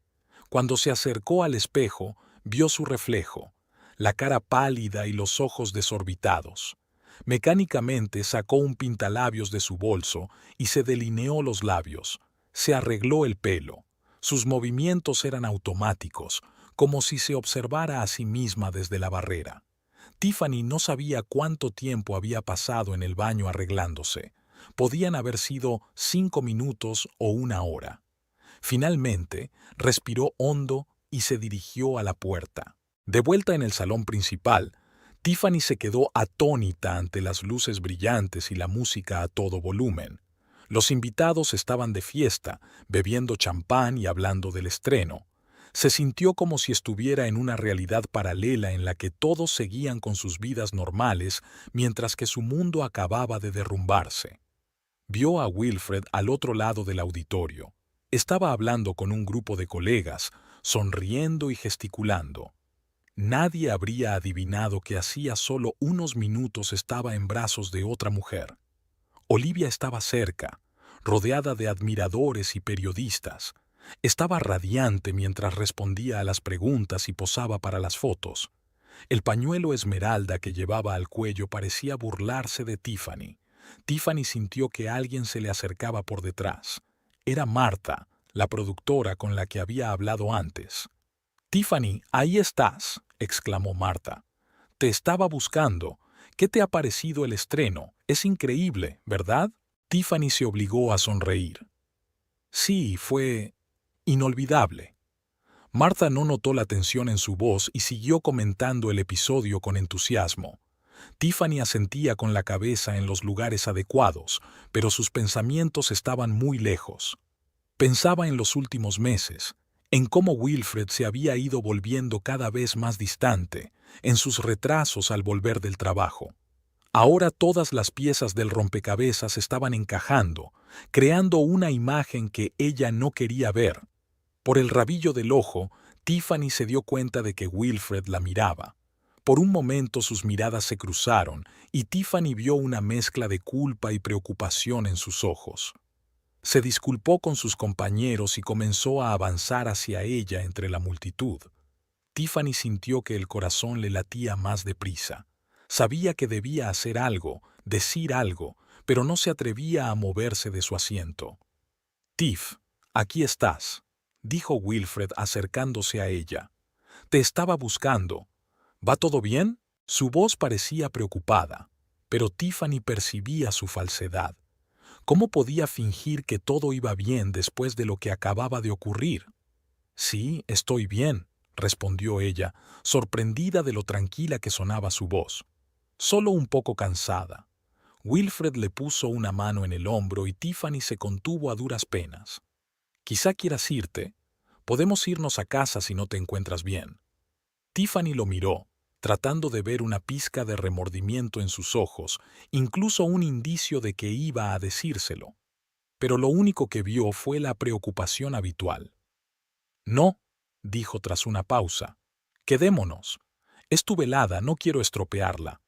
Speaker 1: Cuando se acercó al espejo, vio su reflejo, la cara pálida y los ojos desorbitados. Mecánicamente sacó un pintalabios de su bolso y se delineó los labios. Se arregló el pelo. Sus movimientos eran automáticos, como si se observara a sí misma desde la barrera. Tiffany no sabía cuánto tiempo había pasado en el baño arreglándose. Podían haber sido 5 minutos o 1 hora. Finalmente, respiró hondo y se dirigió a la puerta. De vuelta en el salón principal, Tiffany se quedó atónita ante las luces brillantes y la música a todo volumen. Los invitados estaban de fiesta, bebiendo champán y hablando del estreno. Se sintió como si estuviera en una realidad paralela en la que todos seguían con sus vidas normales mientras que su mundo acababa de derrumbarse. Vio a Wilfred al otro lado del auditorio. Estaba hablando con un grupo de colegas, sonriendo y gesticulando. Nadie habría adivinado que hacía solo unos minutos estaba en brazos de otra mujer. Olivia estaba cerca, rodeada de admiradores y periodistas. Estaba radiante mientras respondía a las preguntas y posaba para las fotos. El pañuelo esmeralda que llevaba al cuello parecía burlarse de Tiffany. Tiffany sintió que alguien se le acercaba por detrás. Era Marta, la productora con la que había hablado antes. «Tiffany, ahí estás», exclamó Marta. «Te estaba buscando. ¿Qué te ha parecido el estreno? Es increíble, ¿verdad?» Tiffany se obligó a sonreír. «Sí, fue inolvidable». Marta no notó la tensión en su voz y siguió comentando el episodio con entusiasmo. Tiffany asentía con la cabeza en los lugares adecuados, pero sus pensamientos estaban muy lejos. Pensaba en los últimos meses, en cómo Wilfred se había ido volviendo cada vez más distante, en sus retrasos al volver del trabajo. Ahora todas las piezas del rompecabezas estaban encajando, creando una imagen que ella no quería ver. Por el rabillo del ojo, Tiffany se dio cuenta de que Wilfred la miraba. Por un momento sus miradas se cruzaron y Tiffany vio una mezcla de culpa y preocupación en sus ojos. Se disculpó con sus compañeros y comenzó a avanzar hacia ella entre la multitud. Tiffany sintió que el corazón le latía más deprisa. Sabía que debía hacer algo, decir algo, pero no se atrevía a moverse de su asiento. «Tiff, aquí estás», dijo Wilfred acercándose a ella. «Te estaba buscando. ¿Va todo bien?» Su voz parecía preocupada, pero Tiffany percibía su falsedad. ¿Cómo podía fingir que todo iba bien después de lo que acababa de ocurrir? «Sí, estoy bien», respondió ella, sorprendida de lo tranquila que sonaba su voz. «Solo un poco cansada». Wilfred le puso una mano en el hombro y Tiffany se contuvo a duras penas. «Quizá quieras irte. Podemos irnos a casa si no te encuentras bien». Tiffany lo miró, tratando de ver una pizca de remordimiento en sus ojos, incluso un indicio de que iba a decírselo. Pero lo único que vio fue la preocupación habitual. «No», dijo tras una pausa. «Quedémonos. Es tu velada, no quiero estropearla».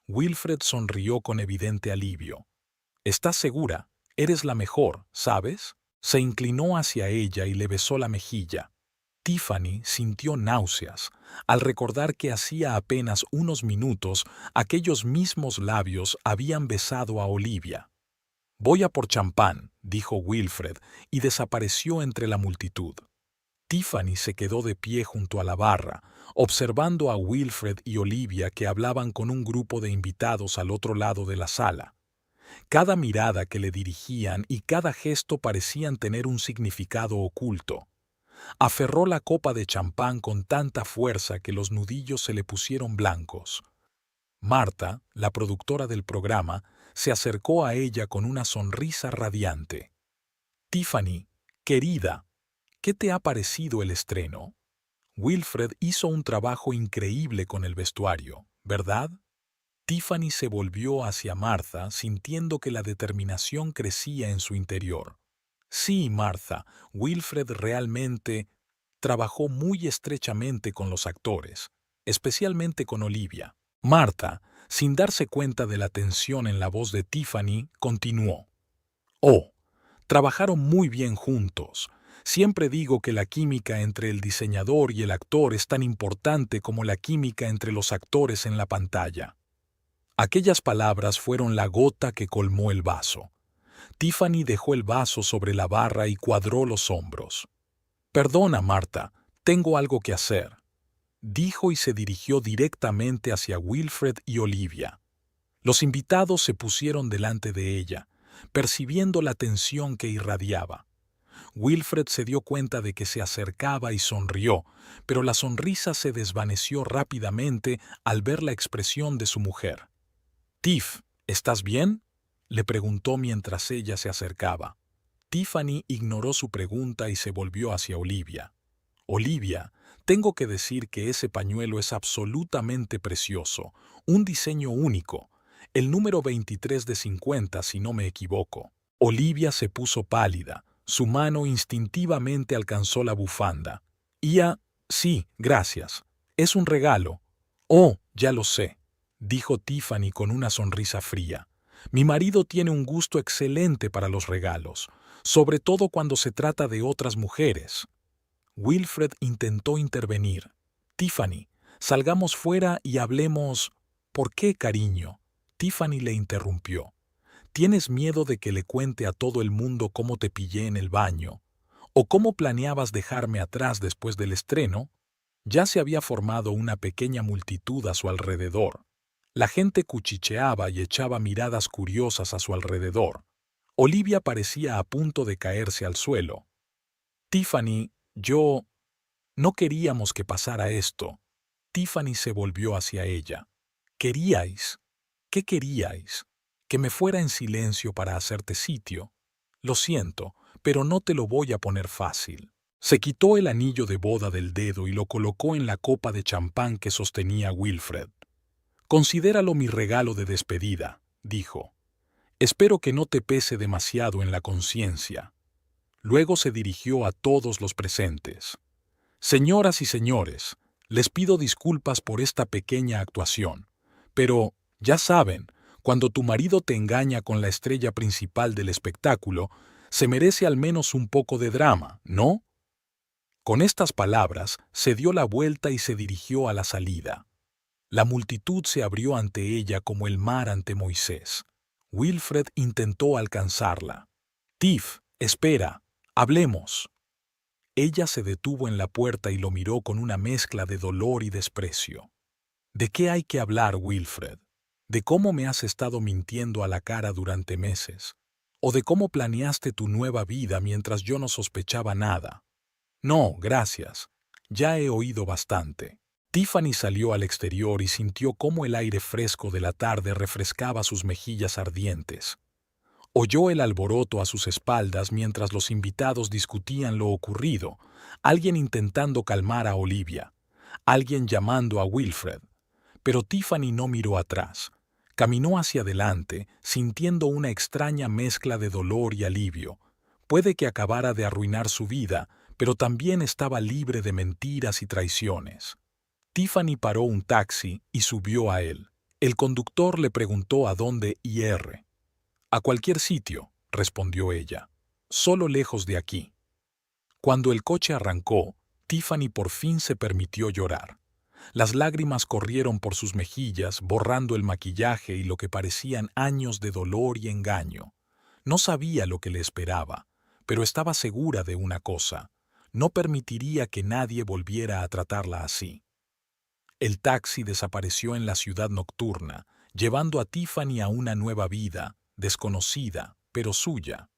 Speaker 1: Wilfred sonrió con evidente alivio. «¿Estás segura? Eres la mejor, ¿sabes?» Se inclinó hacia ella y le besó la mejilla. Tiffany sintió náuseas al recordar que hacía apenas unos minutos aquellos mismos labios habían besado a Olivia. «Voy a por champán», dijo Wilfred, y desapareció entre la multitud. Tiffany se quedó de pie junto a la barra, observando a Wilfred y Olivia que hablaban con un grupo de invitados al otro lado de la sala. Cada mirada que le dirigían y cada gesto parecían tener un significado oculto. Aferró la copa de champán con tanta fuerza que los nudillos se le pusieron blancos. Marta, la productora del programa, se acercó a ella con una sonrisa radiante. «Tiffany, querida, ¿qué te ha parecido el estreno? Wilfred hizo un trabajo increíble con el vestuario, ¿verdad?» Tiffany se volvió hacia Martha sintiendo que la determinación crecía en su interior. «Sí, Martha, Wilfred realmente trabajó muy estrechamente con los actores, especialmente con Olivia». Martha, sin darse cuenta de la tensión en la voz de Tiffany, continuó. «Oh, trabajaron muy bien juntos. Siempre digo que la química entre el diseñador y el actor es tan importante como la química entre los actores en la pantalla». Aquellas palabras fueron la gota que colmó el vaso. Tiffany dejó el vaso sobre la barra y cuadró los hombros. «Perdona, Marta, tengo algo que hacer», dijo y se dirigió directamente hacia Wilfred y Olivia. Los invitados se pusieron delante de ella, percibiendo la tensión que irradiaba. Wilfred se dio cuenta de que se acercaba y sonrió, pero la sonrisa se desvaneció rápidamente al ver la expresión de su mujer. «Tiff, ¿estás bien?», le preguntó mientras ella se acercaba. Tiffany ignoró su pregunta y se volvió hacia Olivia. «Olivia, tengo que decir que ese pañuelo es absolutamente precioso, un diseño único, el número 23 de 50 si no me equivoco». Olivia se puso pálida, su mano instintivamente alcanzó la bufanda. Sí, gracias. Es un regalo». «Oh, ya lo sé», dijo Tiffany con una sonrisa fría. «Mi marido tiene un gusto excelente para los regalos, sobre todo cuando se trata de otras mujeres». Wilfred intentó intervenir. «Tiffany, salgamos fuera y hablemos». «¿Por qué, cariño?», Tiffany le interrumpió. «¿Tienes miedo de que le cuente a todo el mundo cómo te pillé en el baño? ¿O cómo planeabas dejarme atrás después del estreno?» Ya se había formado una pequeña multitud a su alrededor. La gente cuchicheaba y echaba miradas curiosas a su alrededor. Olivia parecía a punto de caerse al suelo. «Tiffany, no queríamos que pasara esto». Tiffany se volvió hacia ella. «¿Queríais? ¿Qué queríais? ¿Que me fuera en silencio para hacerte sitio? Lo siento, pero no te lo voy a poner fácil». Se quitó el anillo de boda del dedo y lo colocó en la copa de champán que sostenía Wilfred. «Considéralo mi regalo de despedida», dijo. «Espero que no te pese demasiado en la conciencia». Luego se dirigió a todos los presentes. «Señoras y señores, Les pido disculpas por esta pequeña actuación, pero, ya saben, cuando tu marido te engaña con la estrella principal del espectáculo, se merece al menos un poco de drama, ¿no? Con estas palabras, se dio la vuelta y se dirigió a la salida. La multitud se abrió ante ella como el mar ante Moisés. Wilfred intentó alcanzarla. Tiff, espera, hablemos. Ella se detuvo en la puerta y lo miró con una mezcla de dolor y desprecio. ¿De qué hay que hablar, Wilfred? ¿De cómo me has estado mintiendo a la cara durante meses? ¿O de cómo planeaste tu nueva vida mientras yo no sospechaba nada? No, gracias. Ya he oído bastante. Tiffany salió al exterior y sintió cómo el aire fresco de la tarde refrescaba sus mejillas ardientes. Oyó el alboroto a sus espaldas mientras los invitados discutían lo ocurrido, alguien intentando calmar a Olivia, alguien llamando a Wilfred. Pero Tiffany no miró atrás. Caminó hacia adelante, sintiendo una extraña mezcla de dolor y alivio. Puede que acabara de arruinar su vida, pero también estaba libre de mentiras y traiciones. Tiffany paró un taxi y subió a él. El conductor le preguntó a dónde ir. A cualquier sitio, respondió ella. Solo lejos de aquí. Cuando el coche arrancó, Tiffany por fin se permitió llorar. Las lágrimas corrieron por sus mejillas, borrando el maquillaje y lo que parecían años de dolor y engaño. No sabía lo que le esperaba, pero estaba segura de una cosa: no permitiría que nadie volviera a tratarla así. El taxi desapareció en la ciudad nocturna, llevando a Tiffany a una nueva vida, desconocida, pero suya.